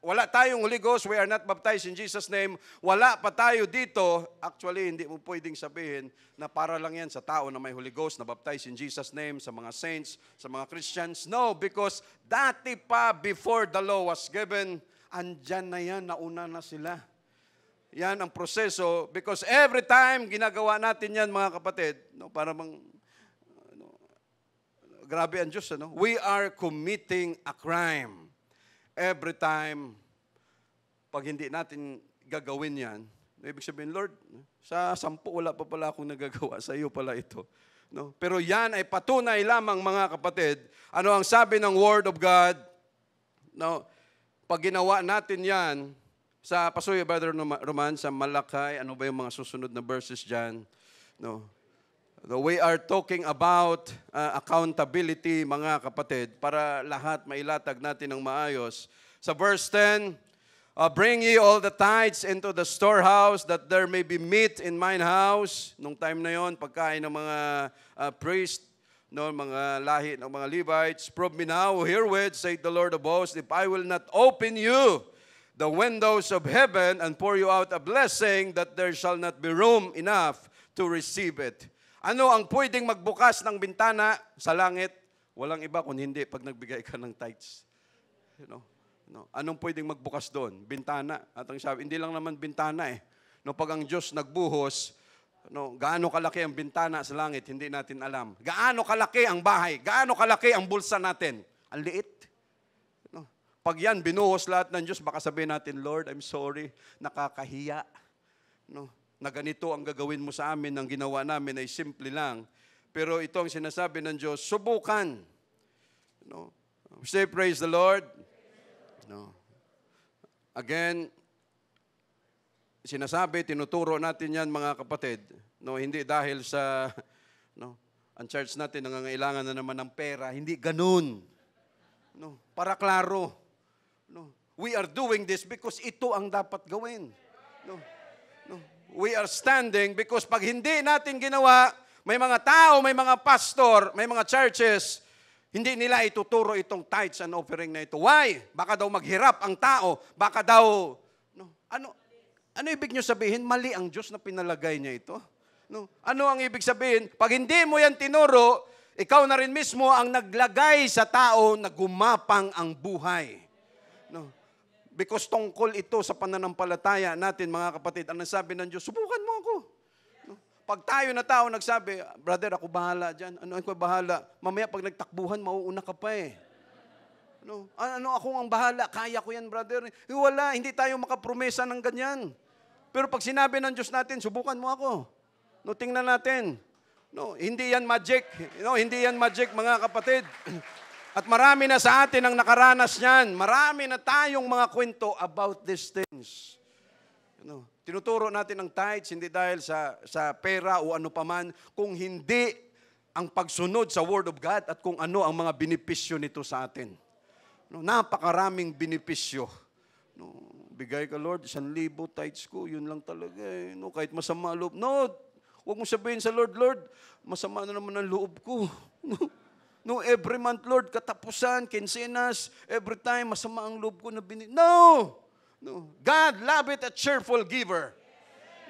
wala tayong Holy Ghost, we are not baptized in Jesus' name, wala pa tayo dito, actually, hindi mo pwedeng sabihin na para lang yan sa tao na may Holy Ghost, na baptized in Jesus' name, sa mga saints, sa mga Christians. No, because dati pa, before the law was given, andyan na yan, nauna na sila. Yan ang proseso because every time ginagawa natin yan, mga kapatid, no, para grabe ang Diyos, ano? We are committing a crime. Every time, pag hindi natin gagawin yan, ibig sabihin, Lord, sa 10 wala pa pala akong nagagawa, sa iyo pala ito. No? Pero yan ay patunay lamang, mga kapatid, ano ang sabi ng Word of God, no? Pag ginawa natin yan, sa Pasuyo, Brother Roman, sa Malakay, ano ba yung mga susunod na verses dyan? No. We are talking about accountability, mga kapatid, para lahat mailatag natin ng maayos. Sa verse 10, bring ye all the tithes into the storehouse, that there may be meat in mine house. Nung time na yon, pagkain ng mga priest, no, mga lahi ng mga Levites, prove me now herewith, saith the Lord of hosts, if I will not open you the windows of heaven and pour you out a blessing that there shall not be room enough to receive it. Ano ang pwedeng magbukas ng bintana sa langit? Walang iba kung hindi pag nagbigay ka ng tithes. You know? No. Anong pwedeng magbukas doon? Bintana. At ang sabi, hindi lang naman bintana eh. No, pag ang Diyos nagbuhos, no, gaano kalaki ang bintana sa langit, hindi natin alam. Gaano kalaki ang bahay? Gaano kalaki ang bulsa natin? Ang liit. Pag yan, binuhos lahat ng Diyos, baka sabihin natin, Lord, I'm sorry, nakakahiya. No, na ganito ang gagawin mo sa amin, ang ginawa namin ay simple lang. Pero ito ang sinasabi ng Diyos, subukan. No? Say, praise the Lord. No. Again, sinasabi, tinuturo natin yan, mga kapatid. No, hindi dahil sa, no, ang church natin nangangailangan na naman ng pera. Hindi ganun. No, para klaro. No. We are doing this because ito ang dapat gawin. No. No. We are standing because pag hindi natin ginawa, may mga tao, may mga pastor, may mga churches, hindi nila ituturo itong tithes and offering na ito. Why? Baka daw maghirap ang tao. Baka daw, no. Ano ibig nyo sabihin? Mali ang Diyos na pinalagay niya ito. No. Ano ang ibig sabihin? Pag hindi mo yan tinuro, ikaw na rin mismo ang naglagay sa tao na gumapang ang buhay. No. Because tungkol ito sa pananampalataya natin, mga kapatid, ang nasabi ng Diyos, subukan mo ako. No. Pag tayo na tao nagsabi, brother, ako bahala dyan. Ano ako bahala? Mamaya pag nagtakbuhan, mauuna ka pa eh. No, ako ang bahala, kaya ko yan, brother. Wala, hindi tayo makapromesa ng ganyan. Pero pag sinabi ng Diyos natin, subukan mo ako. No, tingnan natin. No, hindi yan magic. No, hindi yan magic, mga kapatid. At marami na sa atin ang nakaranas niyan. Marami na tayong mga kwento about these things. No, tinuturo natin ang tithes, hindi dahil sa pera o ano paman, kung hindi ang pagsunod sa Word of God at kung ano ang mga benepisyo nito sa atin. No, napakaraming benepisyo. No, bigay ka, Lord, 1,000 tithes ko, yun lang talaga. No, kahit masama loob. No, huwag mo sabihin sa Lord, Lord, masama na naman ang loob ko. No, every month, Lord, katapusan, kinsenas, every time, masama ang loob ko na No! God love it a cheerful giver.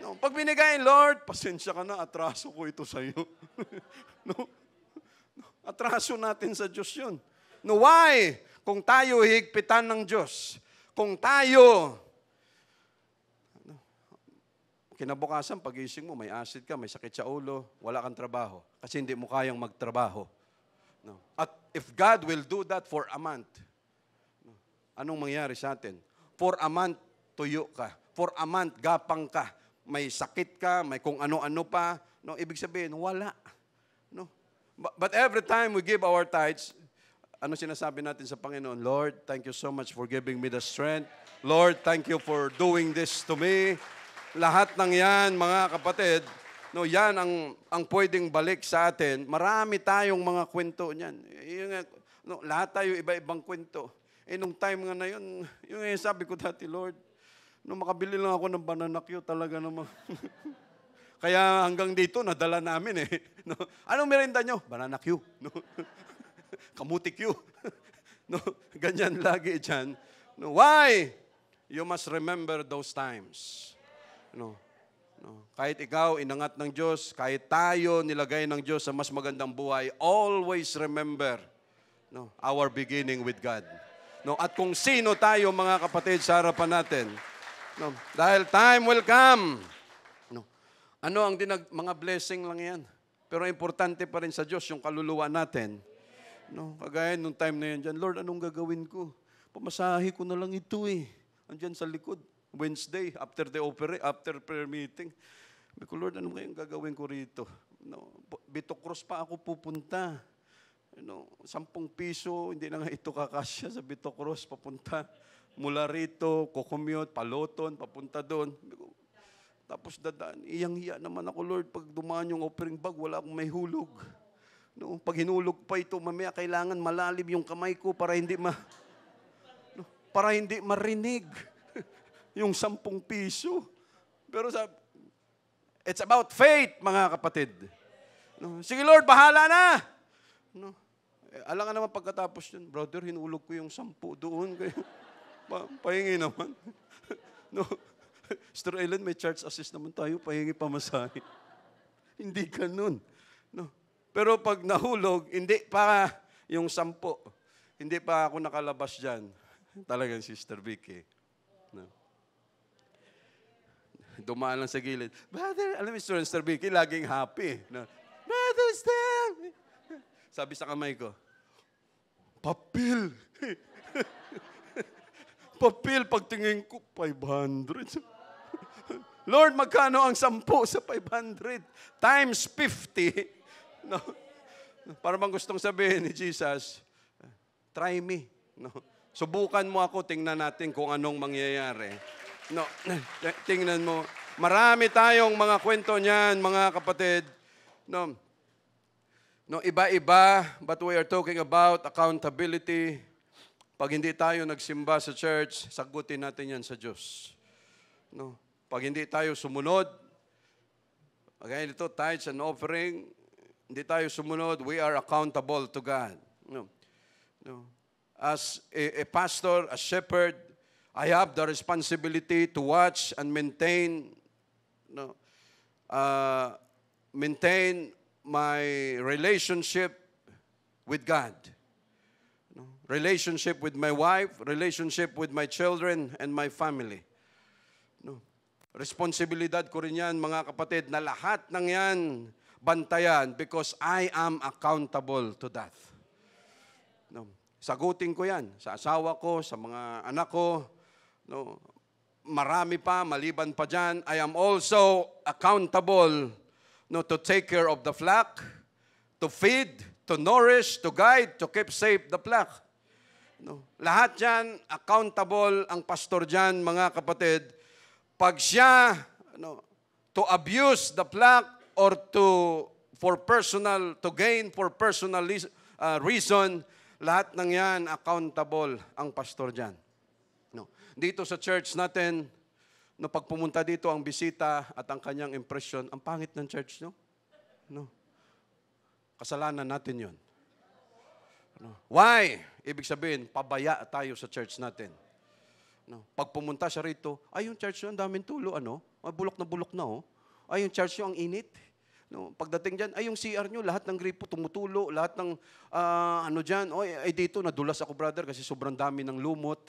No, pag binigay, Lord, pasensya ka na, atraso ko ito sa iyo. No, atraso natin sa Diyos yun. No, why? Kung tayo higpitan ng Diyos, kung tayo, kinabukasan, pag-ising mo, may acid ka, may sakit sa ulo, wala kang trabaho, kasi hindi mo kayang magtrabaho. No. At if God will do that for a month, no, anong mangyari sa atin? For a month, tuyo ka. For a month, gapang ka. May sakit ka, may kung ano-ano pa. No, ibig sabihin, wala. No. But every time we give our tithes, ano sinasabi natin sa Panginoon? Lord, thank you so much for giving me the strength. Lord, thank you for doing this to me. Lahat ng yan, mga kapatid, no, yan ang pwedeng balik sa atin. Marami tayong mga kwento niyan. No, lahat tayo iba-ibang kwento. Nung time nga na yun, yung sabi ko dati, Lord, nung makabili lang ako ng banana Q, talaga naman. Kaya hanggang dito, nadala namin eh. No? Anong merienda nyo? Banana Q. No? Kamuti Q. No? Ganyan lagi dyan. No? Why? You must remember those times. No? No? Kahit ikaw, inangat ng Diyos, kahit tayo, nilagay ng Diyos sa mas magandang buhay, always remember, no, our beginning with God. No? At kung sino tayo, mga kapatid, sa harapan natin. No? Dahil time will come. No? Ano ang mga blessing lang yan. Pero importante pa rin sa Diyos yung kaluluwa natin. No? Kagaya nung time na yan dyan, Lord, anong gagawin ko? Pamasahe ko na lang ito eh. Andyan sa likod. Wednesday, after prayer meeting. Sabi ko, Lord, ano kayong gagawin ko rito? No, Bitocross pa ako pupunta. 10 piso, hindi na nga ito kakasya sa Bitocross, papunta. Mula rito, kukumute, paloton, papunta doon. Tapos dadaan, iyang-hiya naman ako, Lord, pag dumaan yung offering bag, wala akong may hulog. No, pag hinulog pa ito, mamaya kailangan malalim yung kamay ko para hindi marinig yung 10 piso. Pero it's about faith, mga kapatid. No, sige Lord, bahala na. No, alam nga naman pagkatapos yun, brother, hinulog ko yung 10 doon. Pahingi naman. No, Sister Ellen, may church assist naman tayo, pahingi pamasahe. Hindi ganun. No. Pero pag nahulog, hindi pa yung 10. Hindi pa ako nakalabas dyan. Talagang Sister Vicky. No. Dumaan lang sa gilid. Brother, alam mo, Sister Vicky, laging happy. No. Brother Stan! Sabi sa kamay ko, papel. Papel, pagtingin ko, 500. Lord, magkano ang 10 sa 500? Times 50. No. Para bang gustong sabihin ni Jesus, try me. No. Subukan mo ako, tingnan natin kung anong mangyayari. No. Tingnan mo. Marami tayong mga kwento niyan, mga kapatid. No. No, iba-iba, but we are talking about accountability. Pag hindi tayo nagsimba sa church, sagutin natin yan sa Diyos. No. Pag hindi tayo sumunod, kagaya dito, tithes and offering, hindi tayo sumunod, we are accountable to God. No. No. As a pastor, a shepherd, I have the responsibility to watch and maintain my relationship with God. No. Relationship with my wife, relationship with my children and my family. No. Responsibilidad ko rin yan, mga kapatid, na lahat ng yan bantayan because I am accountable to that. No. Sagutin ko yan sa asawa ko, sa mga anak ko. No. marami pa, maliban pa dyan, I am also accountable to take care of the flock, to feed, to nourish, to guide, to keep safe the flock. Lahat dyan, accountable ang pastor dyan, mga kapatid. Pag siya to abuse the flock or to gain for personal reason, lahat ng yan, accountable ang pastor dyan. Dito sa church natin, pag pumunta dito ang bisita at ang kanyang impression, ang pangit ng church, kasalanan natin yun. Why? Ibig sabihin, pabaya tayo sa church natin. Pag pumunta siya rito, ay yung church yun, ang daming tulo, bulok na, Ay yung church yun, ang init. Pagdating dyan, ay yung CR nyo, lahat ng gripo tumutulo, lahat ng dyan, ay dito, nadulas ako brother kasi sobrang dami ng lumot.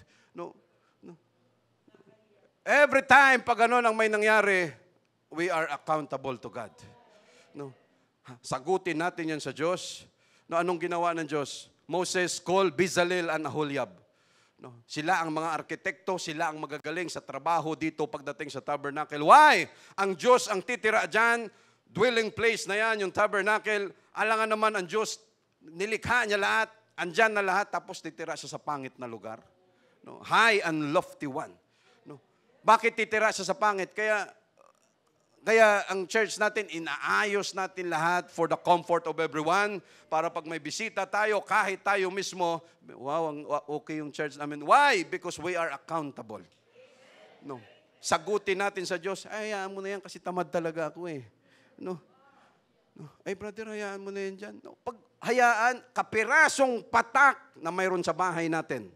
Every time pag ang may nangyari, we are accountable to God. Sagutin natin yan sa Diyos. Anong ginawa ng Diyos? Moses called Bezalel and Aholiab. Sila ang mga arkitekto, sila ang magagaling sa trabaho dito pagdating sa tabernacle. Why? Ang Diyos ang titira dyan, dwelling place na yan, yung tabernacle. Alangan naman ang Diyos, nilikha niya lahat, andyan na lahat, tapos titira siya sa pangit na lugar. High and lofty one. Bakit titira siya sa pangit? Kaya ang church natin, inaayos natin lahat for the comfort of everyone. Para pag may bisita tayo, kahit tayo mismo, wow, okay yung church namin. Why? Because we are accountable. Sagutin natin sa Diyos, ay, hayaan mo na yan kasi tamad talaga ako eh. Ay, brother, hayaan mo na yan dyan. Pag hayaan, kapirasong patak na mayroon sa bahay natin.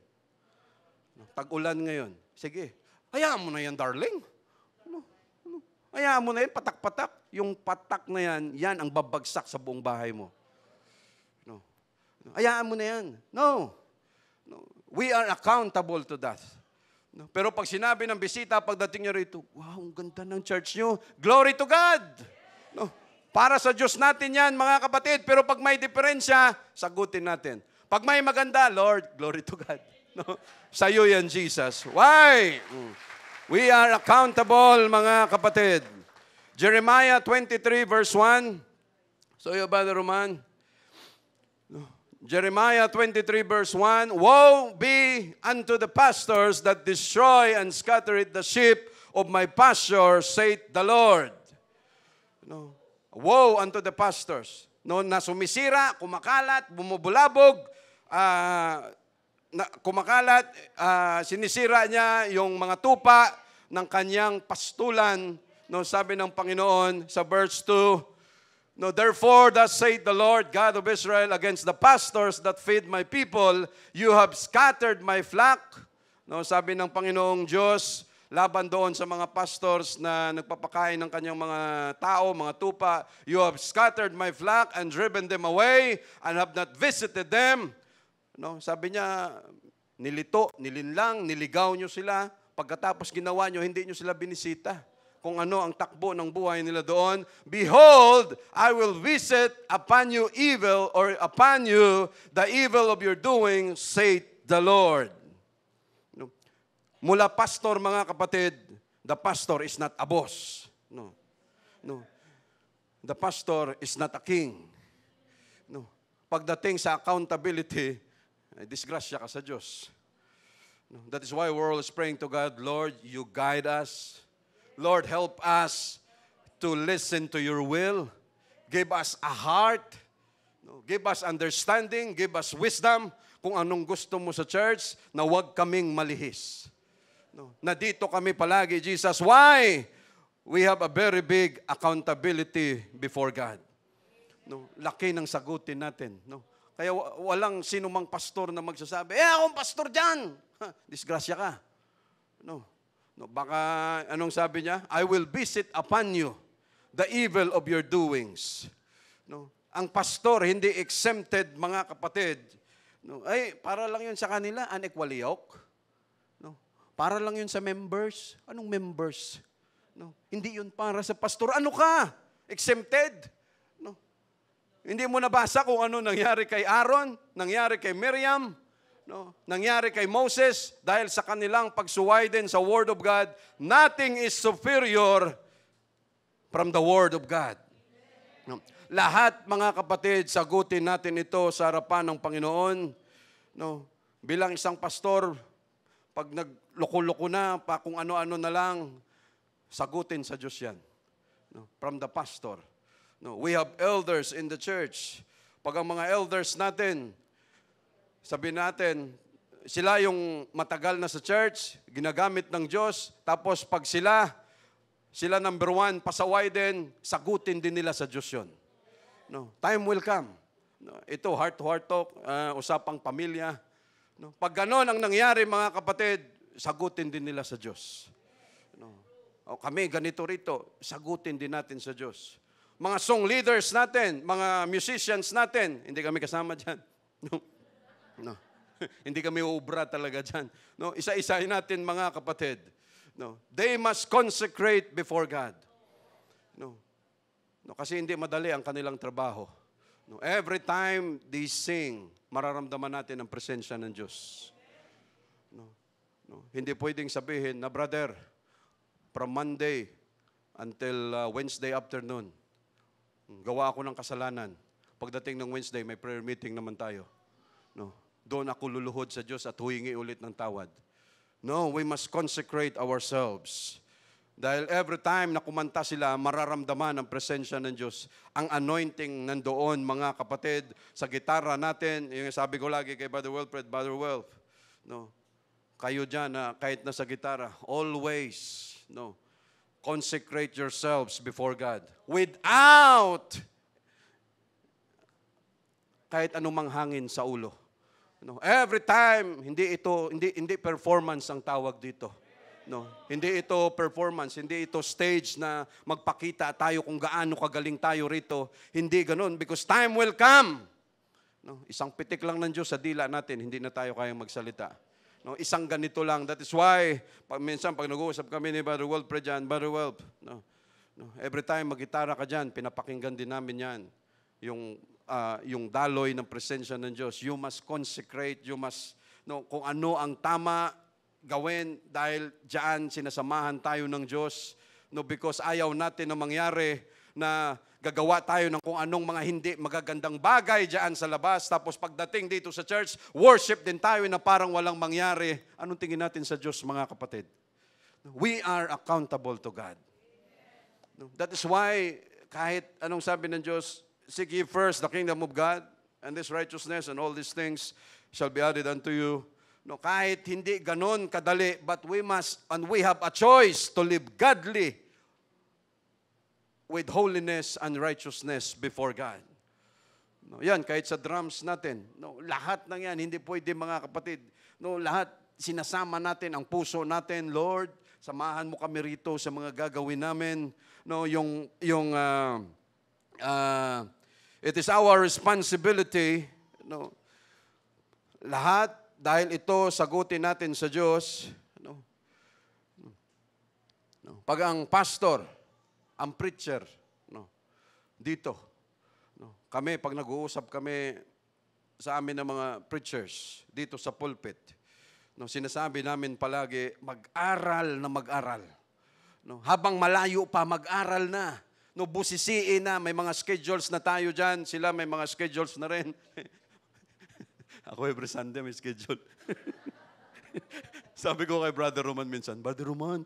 Tag-ulan ngayon. Sige, hayaan mo na yan, darling. Hayaan mo na yan, patak-patak. Yung patak na yan, yan ang babagsak sa buong bahay mo. Hayaan mo na yan. No. We are accountable to that. Pero pag sinabi ng bisita, pagdating niya rito, wow, ang ganda ng church nyo. Glory to God. Para sa Diyos natin yan, mga kapatid. Pero pag may diferensya, sagutin natin. Pag may maganda, Lord, glory to God. Sa'yo yan, Jesus. Why? We are accountable, mga kapatid. Jeremiah 23 verse 1. So you, Brother Roman. Jeremiah 23 verse 1. Woe be unto the pastors that destroy and scatter the sheep of my pasture, saith the Lord. Woe unto the pastors. Na sumisira, kumakalat, bumubulabog, sinisira niya yung mga tupa ng kanyang pastulan. Sabi ng Panginoon sa verse 2, therefore, thus saith the Lord God of Israel against the pastors that feed my people, you have scattered my flock. Sabi ng Panginoong Diyos, laban doon sa mga pastors na nagpapakain ng kanyang mga tao, mga tupa, you have scattered my flock and driven them away and have not visited them. Sabi niya, nilito, nilinlang, niligaw nyo sila. Pagkatapos ginawa nyo, hindi nyo sila binisita. Kung ano ang takbo ng buhay nila doon. Behold, I will visit upon you evil, or upon you the evil of your doing, saith the Lord. Mula pastor, mga kapatid, the pastor is not a boss. No. The pastor is not a king. Pagdating sa accountability, ay disgrasya ka sa Diyos. That is why we're always praying to God, Lord, you guide us. Lord, help us to listen to your will. Give us a heart. Give us understanding. Give us wisdom kung anong gusto mo sa church, na huwag kaming malihis. Na dito kami palagi, Jesus. Why? We have a very big accountability before God. Laki ng sagutin natin. Kaya walang sinumang pastor na magsasabi, akong pastor dyan. Disgrasya ka. Baka, anong sabi niya? I will visit upon you the evil of your doings. Ang pastor, hindi exempted, mga kapatid. Ay, para lang yun sa kanila, unequally yoked. Para lang yun sa members. Anong members? Hindi yun para sa pastor. Ano ka? Exempted? Hindi mo nabasa kung ano nangyari kay Aaron, nangyari kay Miriam. No? Nangyari kay Moses dahil sa kanilang pagsuway din sa Word of God, nothing is superior from the Word of God. No? Lahat, mga kapatid, sagutin natin ito sa harapan ng Panginoon. No? Bilang isang pastor, pag nagloko-loko na, pa kung ano-ano na lang, sagutin sa Diyos yan. No? From the pastor. No? We have elders in the church. Pag ang mga elders natin, sabihin natin, sila yung matagal na sa church, ginagamit ng Diyos, tapos pag sila number one, pasaway din, sagutin din nila sa Diyos yun. No, time will come. No, ito, heart-to-heart talk, usapang pamilya. No, pag ganon ang nangyari, mga kapatid, sagutin din nila sa Diyos. No, o kami, ganito rito, sagutin din natin sa Diyos. Mga song leaders natin, mga musicians natin, hindi kami kasama dyan. No, no. Hindi kami ubra talaga dyan. No, isa-isahin natin, mga kapatid. No, they must consecrate before God. No. No, kasi hindi madali ang kanilang trabaho. No, every time they sing, mararamdaman natin ang presensya ng Diyos. No, no, hindi pwedeng sabihin na, brother, from Monday until Wednesday afternoon, gawa ako ng kasalanan. Pagdating ng Wednesday, may prayer meeting naman tayo. No, doon ako luluhod sa Diyos at huwingi ulit ng tawad. No, we must consecrate ourselves. Dahil every time na kumanta sila, mararamdaman ang presensya ng Diyos. Ang anointing nandoon, mga kapatid, sa gitara natin, yung sabi ko lagi kay Brother Wilfred, Brother Wilf, no, kayo dyan, kahit na sa gitara, always, no, consecrate yourselves before God. Without kahit anumang hangin sa ulo. No, every time, hindi performance ang tawag dito. No, hindi ito performance, hindi ito stage na magpakita tayo kung gaano kagaling tayo rito. Hindi ganoon, because time will come. No, isang pitik lang ng Diyos sa dila natin, hindi na tayo kayang magsalita. No, isang ganito lang. That is why, minsan pag nag-uusap kami ni Brother Wilfred dyan, Brother Wilf, no, every time mag-gitara ka dyan, pinapakinggan din namin yan. Yung daloy ng presensya ng Diyos. You must consecrate, you must, no, kung ano ang tama gawin, dahil diyan sinasamahan tayo ng Diyos. No, because ayaw natin na mangyari na gagawa tayo ng kung anong mga hindi magagandang bagay diyan sa labas. Tapos pagdating dito sa church, worship din tayo na parang walang mangyari. Anong tingin natin sa Diyos, mga kapatid? We are accountable to God. No, that is why, kahit anong sabi ng Diyos, seek ye first the kingdom of God, and this righteousness and all these things shall be added unto you. No, kahit hindi ganon kadali, but we must, and we have a choice to live godly with holiness and righteousness before God. No, yan, kahit sa drums natin, no, lahat ng yan, hindi pwede, mga kapatid. No, lahat, sinasama natin ang puso natin, Lord, samahan mo kami rito sa mga gagawin namin. No, it is our responsibility, no, lahat, dahil ito sagutin natin sa Diyos. No, pag ang pastor, ang preacher, no, dito, no, kami, pag nag-uusap kami sa amin ng mga preachers, dito sa pulpit, no, sinasabi namin palagi, mag-aral na mag-aral. No, habang malayo pa, mag-aral na. No, busisiin na, may mga schedules na tayo dyan, sila may mga schedules na rin. Ako every Sunday may schedule. Sabi ko kay Brother Roman minsan, Brother Roman,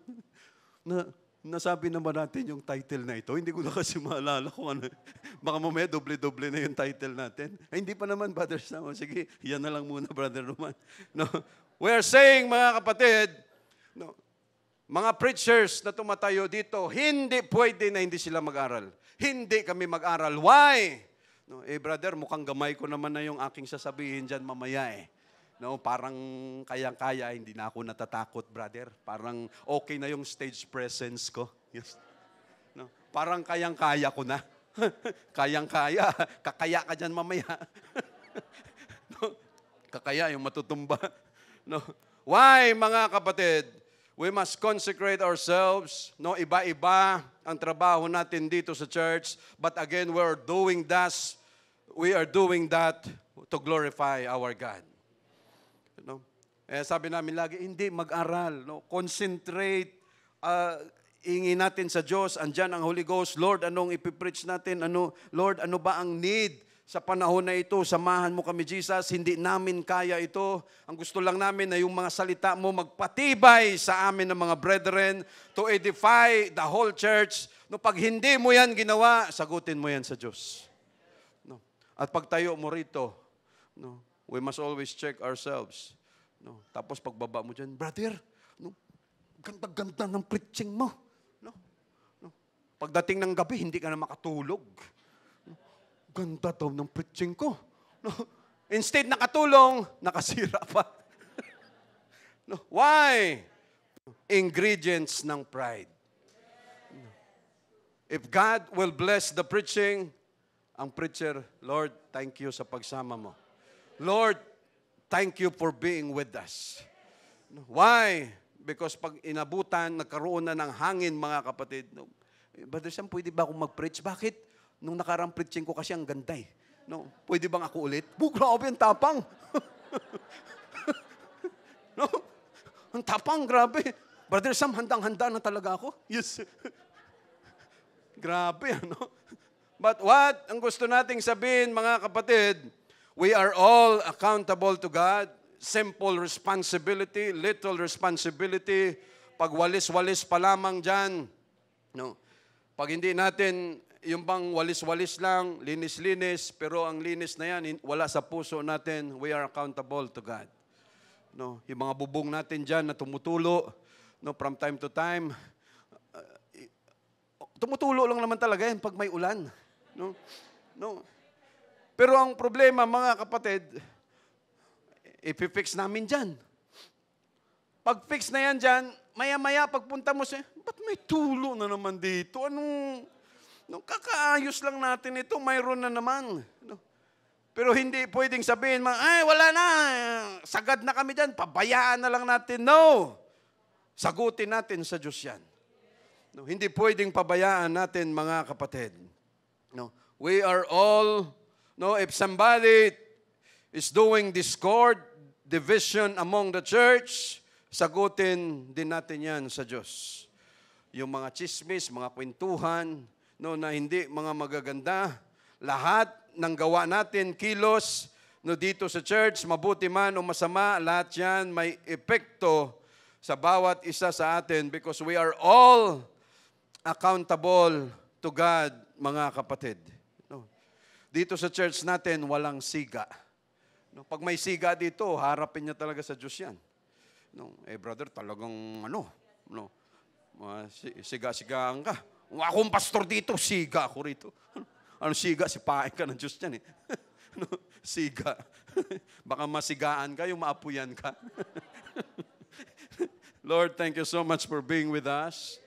nasabi naman natin yung title na ito. Hindi ko na kasi maalala kung ano. Baka mamaya doble-doble na yung title natin. Ay, hindi pa naman, Brother Sam. Sige, yan na lang muna, Brother Roman. No, we are saying, mga kapatid, no, mga preachers na tumatayo dito, hindi pwede na hindi sila mag-aral. Hindi kami mag-aral. Why? No, brother, mukhang gamay ko naman na yung aking sasabihin dyan mamaya eh. No, parang kayang-kaya, hindi na ako natatakot, brother. Parang okay na yung stage presence ko. Yes. No, parang kayang-kaya ko na. Kayang-kaya. Kakaya ka dyan mamaya. No, kakaya yung matutumba. No. Why, mga kapatid? We must consecrate ourselves. No, iba-iba ang trabaho natin dito sa church. But again, we are doing that to glorify our God. Sabi namin lagi, hindi mag-aral. No? Concentrate. Ingin natin sa Diyos. Andyan ang Holy Ghost. Lord, anong ipipreach natin? Lord, ano ba ang need sa panahon na ito? Samahan mo kami, Jesus. Hindi namin kaya ito. Ang gusto lang namin na yung mga salita mo magpatibay sa amin ng mga brethren to edify the whole church. No, pag hindi mo yan ginawa, sagutin mo yan sa Diyos. No? At pagtayo mo rito, no, we must always check ourselves. No? Tapos pagbaba mo dyan, brother, no, ganda-ganda ng preaching mo. No? No? Pagdating ng gabi, hindi ka na makatulog. No? Ganda daw ng preaching ko. No? Instead nakatulong, nakasira pa. No? Why? Ingredients ng pride. No? If God will bless the preaching, ang preacher, Lord, thank you sa pagsama mo. Lord, thank you for being with us. Why? Because pag inabutan, nagkaroon na ng hangin, mga kapatid. No, Brother Sam, pwede ba akong mag-preach? Bakit? Nung nakarang preaching ko kasi ang ganda eh. No, pwede bang ako ulit? Grabe, ang tapang. No? Ang tapang, grabe. Brother Sam, handang-handa na talaga ako. Yes. Grabe, ano? But what? Ang gusto nating sabihin, mga kapatid, we are all accountable to God. Simple responsibility, little responsibility. Pag walis-walis pa lamang dyan. No? Pag hindi natin, yung bang walis-walis lang, linis-linis, pero ang linis na yan, wala sa puso natin, we are accountable to God. No? Yung mga bubong natin dyan na tumutulo, no, from time to time, tumutulo lang naman talaga yan pag may ulan. No? No? Pero ang problema, mga kapatid, ipifix namin dyan. Pag fix na yan dyan, maya-maya pagpunta mo siya, ba't may tulo na naman dito? Kakaayos lang natin ito, mayroon na naman. Pero hindi pwedeng sabihin, ay wala na, sagad na kami dyan, pabayaan na lang natin. No! Sagutin natin sa Diyos yan. No, hindi pwedeng pabayaan natin, mga kapatid. No, we are all, no, if somebody is doing discord, division among the church, sagutin din natin yan sa Diyos. Yung mga chismis, mga kwentuhan, no, na hindi mga magaganda, lahat ng gawa natin, kilos, no, dito sa church, mabuti man o masama, lahat yan may epekto sa bawat isa sa atin because we are all accountable to God, mga kapatid. No. Dito sa church natin, walang siga. No, pag may siga dito, harapin niya talaga sa Diyos yan. No, brother, talagang siga-sigaan ka. Akong pastor dito, siga ako rito. Ano siga? Sipain ka ng Diyos yan eh. No, siga. Baka masigaan ka, yung maapuyan ka. Lord, thank you so much for being with us.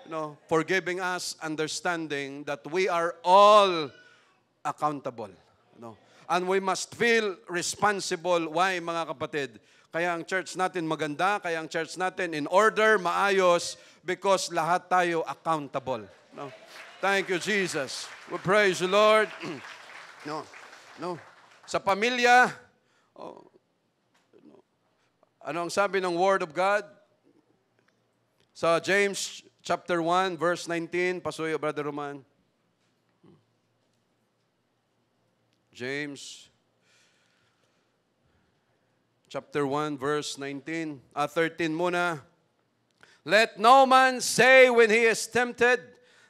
No, for giving us understanding that we are all accountable. No? And we must feel responsible. Why, mga kapatid? Kaya ang church natin maganda, kaya ang church natin in order, maayos, because lahat tayo accountable. No? Thank you, Jesus. We praise you, Lord. No. Sa pamilya, ano ang sabi ng Word of God? Sa James chapter 1, verse 19, pasuyo, Brother Roman. James chapter 1, verse 13 muna. Let no man say when he is tempted,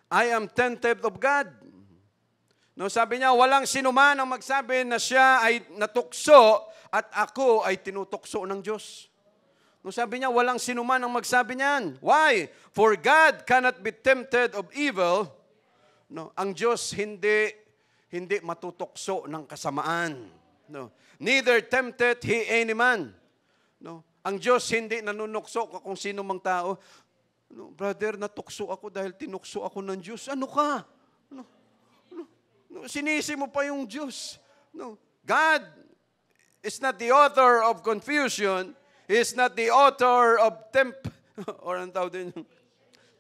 I am tempted of God. No, sabi niya, walang sinuman ang magsabi na siya ay natukso at ako ay tinutukso ng Diyos. No, sabi niya, walang sinuman ang magsabi niyan. Why? For God cannot be tempted of evil. No, ang Diyos hindi matutukso ng kasamaan. No. Neither tempted he any man. No. Ang Diyos hindi nanunukso kung sino mang tao. No, brother, natukso ako dahil tinukso ako ng Diyos. Ano ka? No. Sinisi mo pa yung Diyos. No. God is not the author of confusion. He is not the author of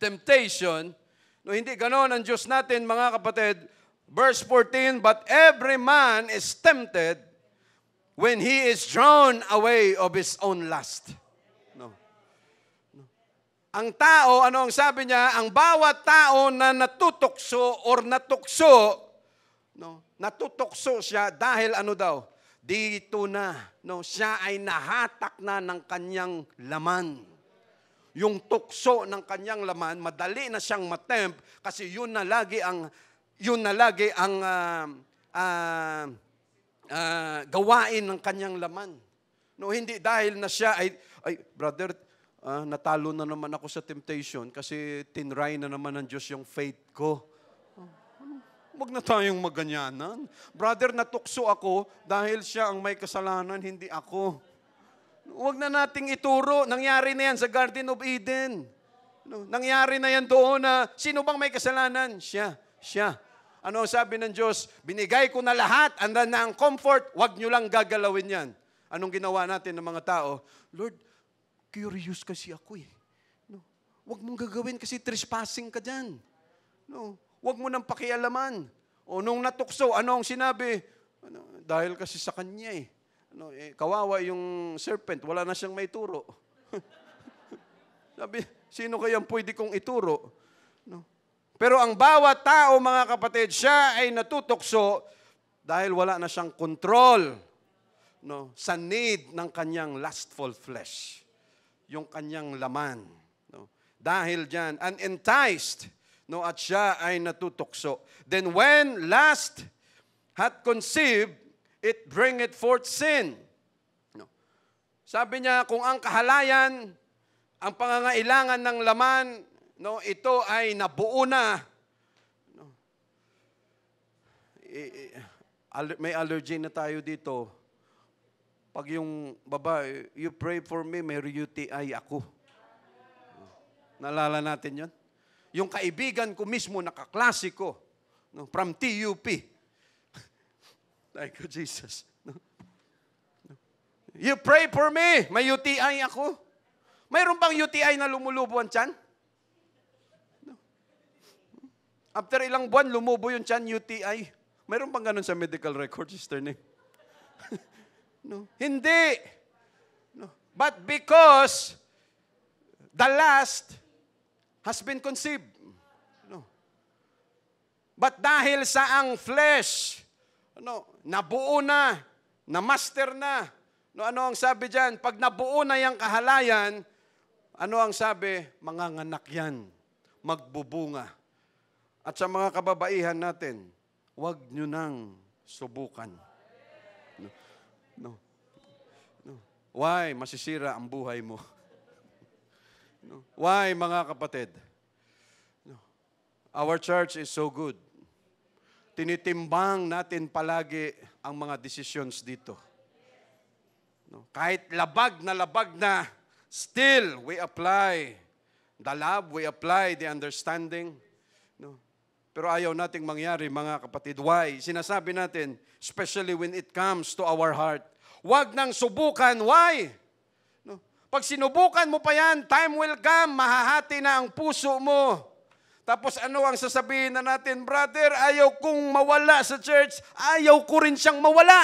temptation. No, hindi ganon ang Diyos natin, mga kapatid. Verse 14, but every man is tempted when he is drawn away of his own lust. No. Ang tao, ano ang sabi niya? Ang bawat tao na natutokso or natukso, natutokso siya dahil ano daw? Dito na, siya ay nahatak na ng kanyang laman. Yung tukso ng kanyang laman, madali na siyang matempt kasi yun na lagi ang gawain ng kanyang laman. Hindi dahil na siya ay brother, natalo na naman ako sa temptation kasi tinry na naman ng Diyos yung faith ko. Huwag na tayong maganyanan. Brother, natukso ako dahil siya ang may kasalanan, hindi ako. Huwag na nating ituro. Nangyari na yan sa Garden of Eden. Nangyari na yan doon na sino bang may kasalanan? Siya. Ano ang sabi ng Diyos? Binigay ko na lahat, andan na ang comfort, huwag nyo lang gagalawin yan. Anong ginawa natin ng mga tao? Lord, curious kasi ako eh. Huwag mong gagawin kasi trespassing ka dyan. Huwag mo nang pakialaman. O nung natukso, ano ang sinabi? Dahil kasi sa kanya eh. Kawawa yung serpent, wala na siyang may turo. Sabi, sino kayang pwede kong ituro? Pero ang bawat tao, mga kapatid, siya ay natutokso dahil wala na siyang control sa need ng kanyang lustful flesh. Yung kanyang laman. Dahil dyan, unenticed, at siya ay natutokso. Then when lust hath conceived, it bringeth forth sin. Sabi niya, kung ang kahalayan, ang pangangailangan ng laman, ito ay nabuo na. May allergy na tayo dito. Pag yung babae, you pray for me, may UTI ako. Naalala natin yun? Yung kaibigan ko mismo, nakaklase ko, from TUP. Thank you, Jesus. You pray for me, may UTI ako. Mayroon bang UTI na lumulubo ang tiyan? After ilang buwan, lumubo yung tiyan, UTI. Mayroon bang ganun sa medical record, Sister Ning? Hindi. But because the lust has been conceived. But dahil sa ang flesh, nabuo na, na-master na. Ano ang sabi dyan? Pag nabuo na yung kahalayan, ano ang sabi? Manganganak yan. Magbubunga. At sa mga kababaihan natin, huwag nyo nang subukan. Why? Masisira ang buhay mo. Why, mga kapatid? Our church is so good. Tinitimbang natin palagi ang mga decisions dito. Kahit labag na, still we apply the love, we apply the understanding. Pero ayaw nating mangyari, mga kapatid. Why? Sinasabi natin, especially when it comes to our heart, huwag nang subukan. Why? Pag sinubukan mo pa yan, time will come, mahahati na ang puso mo. Tapos ano ang sasabihin na natin, brother, ayaw kong mawala sa church, ayaw ko rin siyang mawala.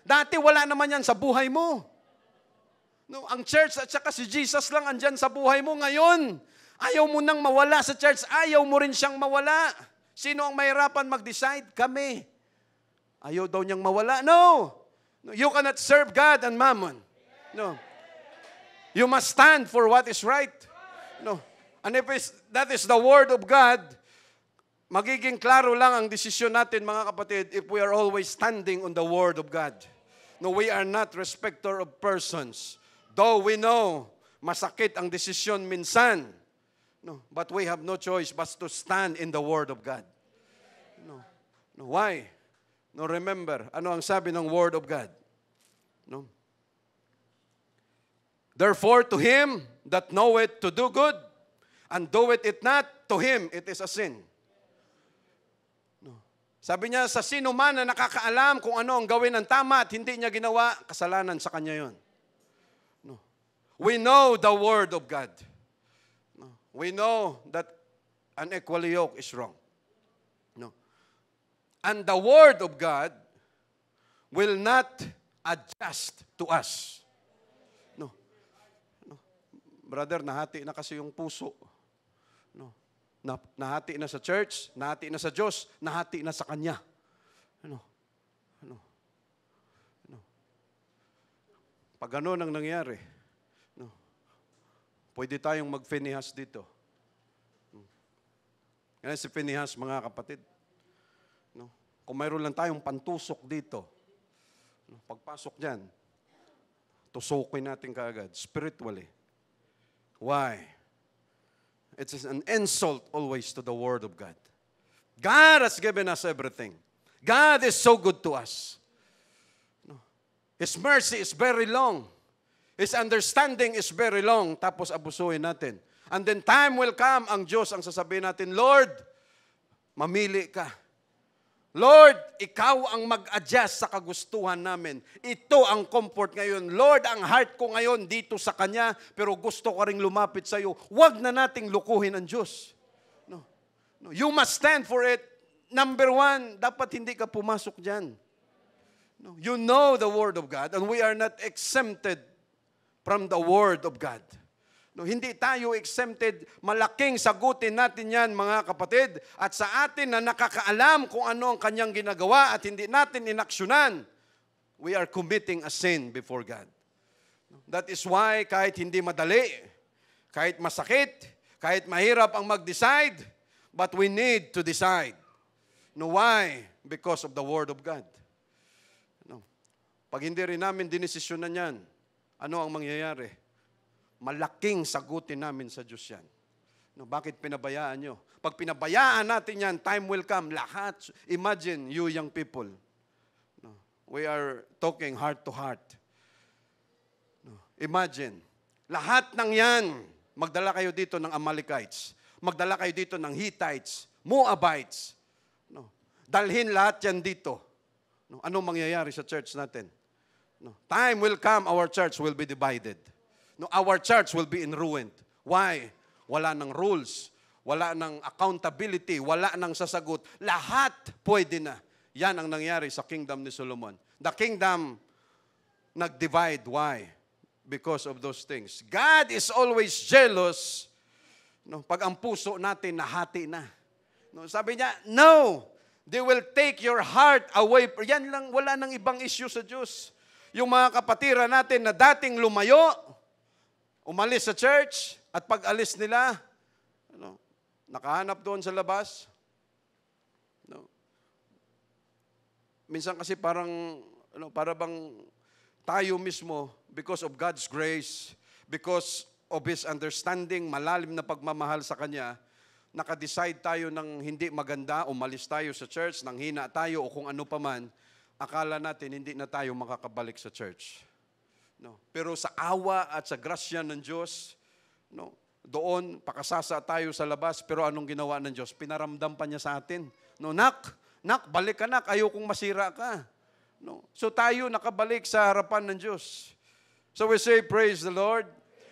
Dati wala naman yan sa buhay mo. Ang church at saka si Jesus lang andyan sa buhay mo ngayon. Ayaw mo nang mawala sa church, ayaw mo rin siyang mawala. Sino ang mahirapan mag-decide? Kami. Ayaw daw niyang mawala? No. You cannot serve God and mammon. No. You must stand for what is right. No. And if that is the word of God, magiging klaro lang ang desisyon natin, mga kapatid, if we are always standing on the word of God. No, we are not respecter of persons. Though we know, masakit ang desisyon minsan. No, but we have no choice but to stand in the word of God. No. Why? No, remember, ano ang sabi ng word of God? No. Therefore, to him that knoweth to do good, and doeth it not, to him it is a sin. No. Sabi niya, sa sino man na nakakaalam kung ano ang gawin ng tama at hindi niya ginawa, kasalanan sa kanya yon. No. We know the word of God. No. We know that unequally yoke is wrong. No. And the word of God will not adjust to us. No. No. Brother, nahati na kasi yung puso. No. Nahati na sa church, nahati na sa Diyos, nahati na sa Kanya. Ano? Ano? Ano? Pag ganun ang nangyari, no, pwede tayong mag-Phinehas dito. Yan si Phinehas, mga kapatid. No? Kung mayroon lang tayong pantusok dito, no, pagpasok dyan, tusukin natin kaagad, spiritually. Why? It's an insult always to the Word of God. God has given us everything. God is so good to us. No. His mercy is very long. His understanding is very long. Tapos abusuhin natin. And then time will come, ang Diyos ang sasabihin natin, Lord, mamili ka. Lord, ikaw ang mag-adjust sa kagustuhan namin. Ito ang comfort ngayon. Lord, ang heart ko ngayon dito sa Kanya, pero gusto ko ring lumapit sa iyo. Huwag na nating lukuhin ang Diyos. No. No. You must stand for it. Number one, dapat hindi ka pumasok dyan. No. You know the Word of God, and we are not exempted from the Word of God. No, hindi tayo exempted. Malaking sagutin natin yan, mga kapatid. At sa atin na nakakaalam kung ano ang Kanyang ginagawa at hindi natin inaksyonan, we are committing a sin before God. That is why kahit hindi madali, kahit masakit, kahit mahirap ang mag-decide, but we need to decide. No, why? Because of the Word of God. No. Pag hindi rin namin dinesisyonan yan, ano ang mangyayari? Malaking sagutin namin sa Diyos yan. No, bakit pinabayaan nyo? Pag pinabayaan natin yan, time will come. Lahat. Imagine, you young people. No, we are talking heart to heart. No, imagine, lahat ng yan, magdala kayo dito ng Amalekites. Magdala kayo dito ng Hittites, Moabites. No, dalhin lahat yan dito. No, anong mangyayari sa church natin? No, time will come, our church will be divided. No, our church will be in ruin. Why? Wala ng rules, wala ng accountability, wala ng sasagot. Lahat pwede na. Yan ang nangyari sa kingdom ni Solomon. The kingdom nag-divide. Why? Because of those things. God is always jealous. No, pag ang puso natin nahati na. No, sabi niya, no, they will take your heart away. Yan lang, wala nang ibang issue sa Diyos. Yung mga kapatira natin na dating lumayo, umalis sa church, at pag alis nila, nakahanap doon sa labas. No. Minsan kasi parang bang tayo mismo, because of God's grace, because of His understanding, malalim na pagmamahal sa Kanya, nakadecide tayo ng hindi maganda, umalis tayo sa church, nang hina tayo o kung ano pa man, akala natin hindi na tayo makakabalik sa church. No. Pero sa awa at sa grasya ng Diyos, no, doon pakasasa tayo sa labas, pero anong ginawa ng Diyos? Pinaramdam pa niya sa atin. No, nak, balik ka nak, ayokong masira ka. No. So tayo nakabalik sa harapan ng Diyos. So we say, praise the Lord,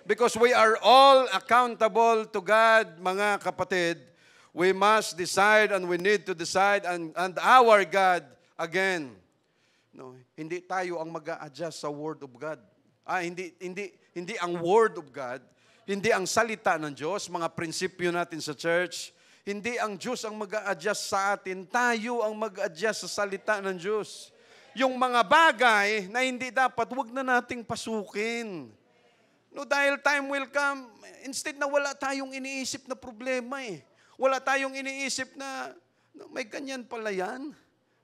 because we are all accountable to God, mga kapatid. We must decide and we need to decide, and our God, again, no, hindi tayo ang mag-a-adjust sa Word of God. Hindi ang Word of God, hindi ang salita ng Diyos, mga prinsipyo natin sa church, hindi ang Diyos ang mag-a-adjust sa atin, tayo ang mag-a-adjust sa salita ng Diyos. Yung mga bagay na hindi dapat, huwag na nating pasukin. No, dahil time will come, instead na wala tayong iniisip na problema eh. Wala tayong iniisip na, no, may ganyan pala yan.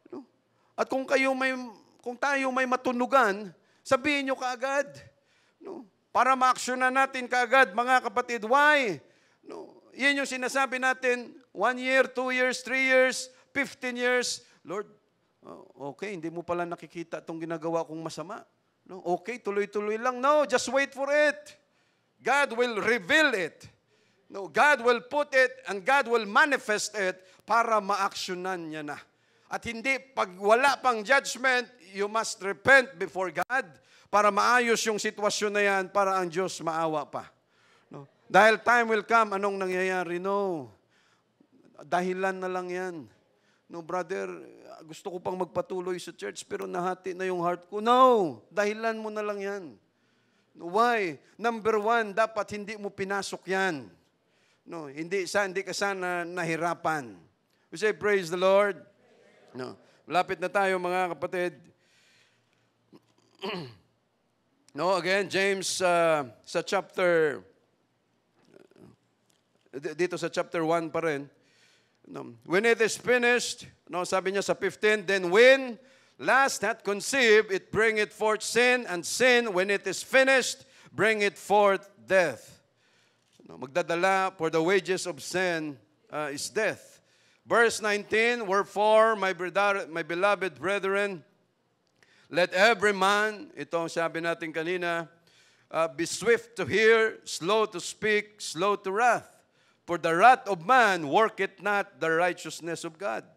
No? At kung tayo may matunugan, sabihin nyo kaagad. No? Para ma-actionan natin kaagad, mga kapatid. Why? No? Yan yung sinasabi natin, 1 year, 2 years, 3 years, 15 years. Lord, okay, hindi mo pala nakikita itong ginagawa kong masama. No? Okay, tuloy-tuloy lang. No, just wait for it. God will reveal it. No, God will put it and God will manifest it para ma-actionan niya na. At hindi, pag wala pang judgment, you must repent before God para maayos yung sitwasyon na yan, para ang Diyos maawa pa. No? Dahil time will come, anong nangyayari? No. Dahilan na lang yan. No, brother, gusto ko pang magpatuloy sa church pero nahati na yung heart ko. No, dahilan mo na lang yan. Why? Number one, dapat hindi mo pinasok yan. No, hindi ka sana nahirapan. We say, praise the Lord. No, malapit na tayo mga kapatid. No, again, James sa chapter, dito sa chapter 1 pa rin. No, when it is finished, no, sabi niya sa 15, then when last hath conceived, it bringeth forth sin, and sin, when it is finished, bringeth forth death. No, magdadala, for the wages of sin is death. Verse 19, wherefore, my beloved brethren, let every man, ito ang sabi natin kanina, be swift to hear, slow to speak, slow to wrath. For the wrath of man worketh not the righteousness of God.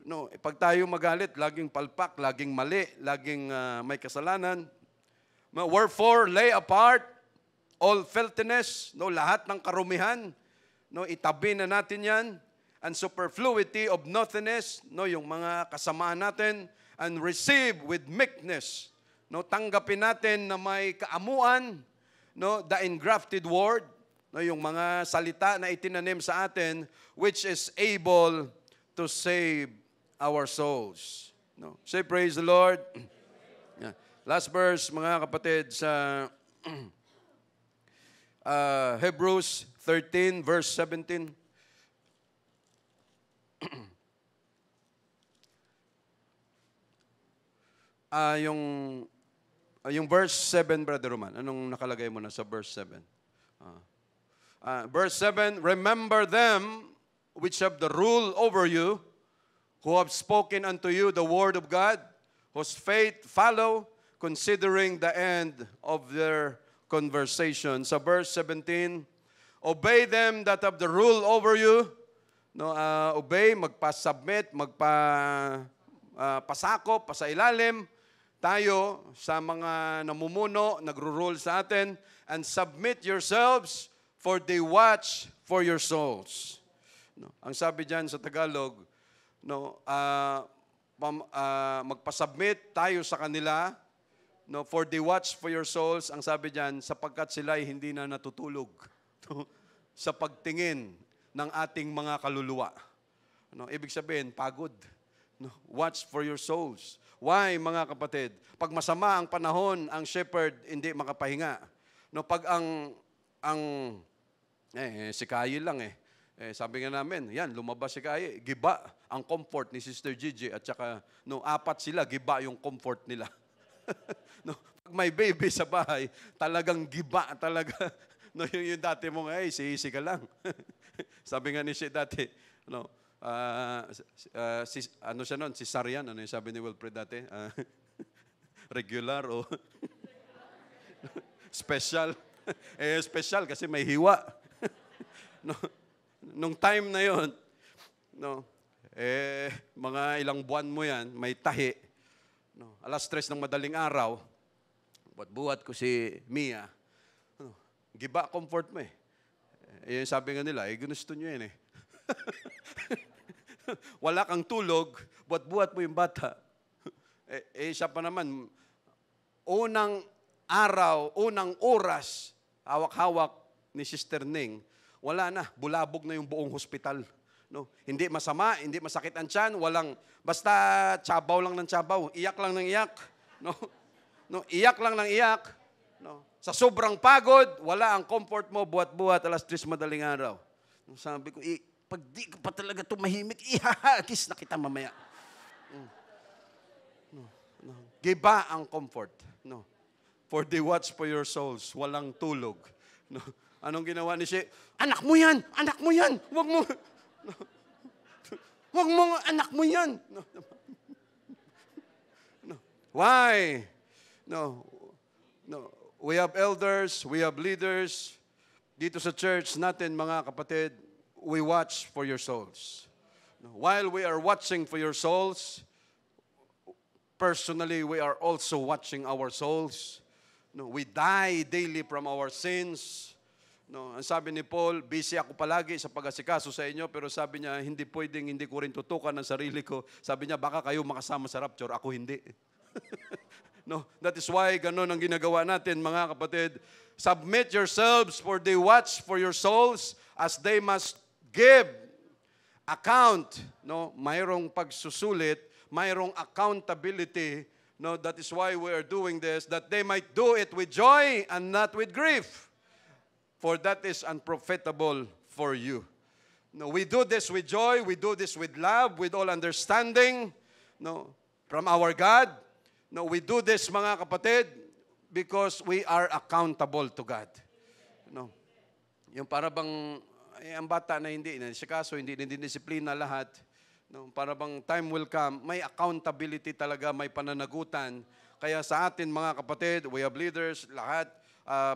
No, pag tayo magalit, laging palpak, laging mali, laging may kasalanan. Wherefore, lay apart all filthiness, no, lahat ng karumihan, no, itabi na natin yan, and superfluity of nothingness, no, yung mga kasamaan natin, and receive with meekness, no, tanggapin natin na may kaamuan, no, the engrafted word, no, yung mga salita na itinanim sa atin, which is able to save our souls. No, say praise the Lord. Yeah. Last verse, mga kapatid, sa Hebrews 13, verse 17. Yung verse 7, Brother Roman, anong nakalagay mo na sa verse 7? Verse 7, remember them which have the rule over you, who have spoken unto you the word of God, whose faith follow, considering the end of their conversation. Sa verse 17, obey them that have the rule over you. No, obey, magpa-submit, pasakop, pasailalim tayo sa mga namumuno, nagro-rule sa atin, and submit yourselves, for they watch for your souls. No, ang sabi diyan sa Tagalog, no, magpa-submit tayo sa kanila, no, for they watch for your souls. Ang sabi diyan, sapagkat sila ay hindi na natutulog sa pagtingin ng ating mga kaluluwa. No, ibig sabihin, pagod. No, watch for your souls. Why, mga kapatid? Pag masama ang panahon, ang shepherd hindi makapahinga. No, pag si Kaye lang sabi nga namin, yan, lumabas si Kaye, giba ang comfort ni Sister Gigi at saka, no, 4 sila, giba yung comfort nila. No, pag may baby sa bahay, talagang giba talaga. No, yung dati mong, si ka lang. Sabi nga ni siya dati, no, ano siya noon, si Sarian, ano yung sabi ni Wilfred dati? Regular o special. Special kasi may hiwa. No, nung time na yon, no, mga ilang buwan mo yan, may tahi. No, 3:00 ng madaling araw, buhat ko si Mia. No, giba comfort mo sabi nga nila, ginusto nyo yan Wala kang tulog, buhat mo yung bata. Siya pa naman, unang araw, unang oras, hawak-hawak ni Sister Ning, wala na, bulabog na yung buong hospital. No? Hindi masama, hindi masakit ang tiyan, walang, basta tsabaw lang ng tsabaw, iyak lang ng iyak. No? No, iyak lang ng iyak. No? Sa sobrang pagod, wala ang comfort mo, buhat-buhat, 3:00 madaling araw. No, sabi ko, pag di ka pa talaga tumahimik, ihahagis na kita mamaya. No. Giba ang comfort. No. For they watch for your souls, walang tulog. No. Anong ginawa ni siya? Anak mo yan! Anak mo yan! Huwag mo! No. Huwag mo, anak mo yan! No. No. Why? No. No. We have elders, we have leaders. Dito sa church natin, mga kapatid, we watch for your souls. No. While we are watching for your souls, personally, we are also watching our souls. No, we die daily from our sins. No, ang sabi ni Paul, busy ako palagi sa pag-asikaso sa inyo, pero sabi niya, hindi pwedeng hindi ko rin tutukan ang sarili ko. Sabi niya, baka kayo makasama sa rapture, ako hindi. No, that is why ganun ang ginagawa natin, mga kapatid. Submit yourselves, for they watch for your souls as they must give account. No, mayroong pagsusulit, mayroong accountability. No, that is why we are doing this, that they might do it with joy and not with grief. For that is unprofitable for you. No, we do this with joy, we do this with love, with all understanding, no, from our God. No, we do this, mga kapatid, because we are accountable to God. No. Yung para bang ang bata na hindi nasikaso, hindi disiplina lahat. No, para bang time will come, may accountability talaga, may pananagutan. Kaya sa atin, mga kapatid, we have leaders, lahat.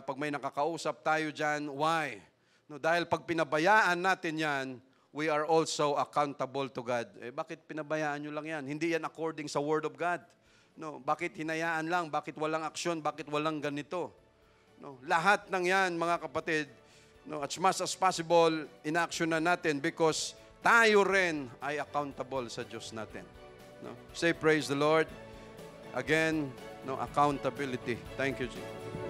Pag may nakakausap tayo dyan, why? No, dahil pag pinabayaan natin yan, we are also accountable to God. Bakit pinabayaan nyo lang yan? Hindi yan according sa Word of God. No, bakit hinayaan lang? Bakit walang aksyon? Bakit walang ganito? No, lahat ng yan, mga kapatid, no, as much as possible, in-action na natin because tayo rin ay accountable sa Diyos natin. No? Say praise the Lord. Again, no, accountability. Thank you, Jesus.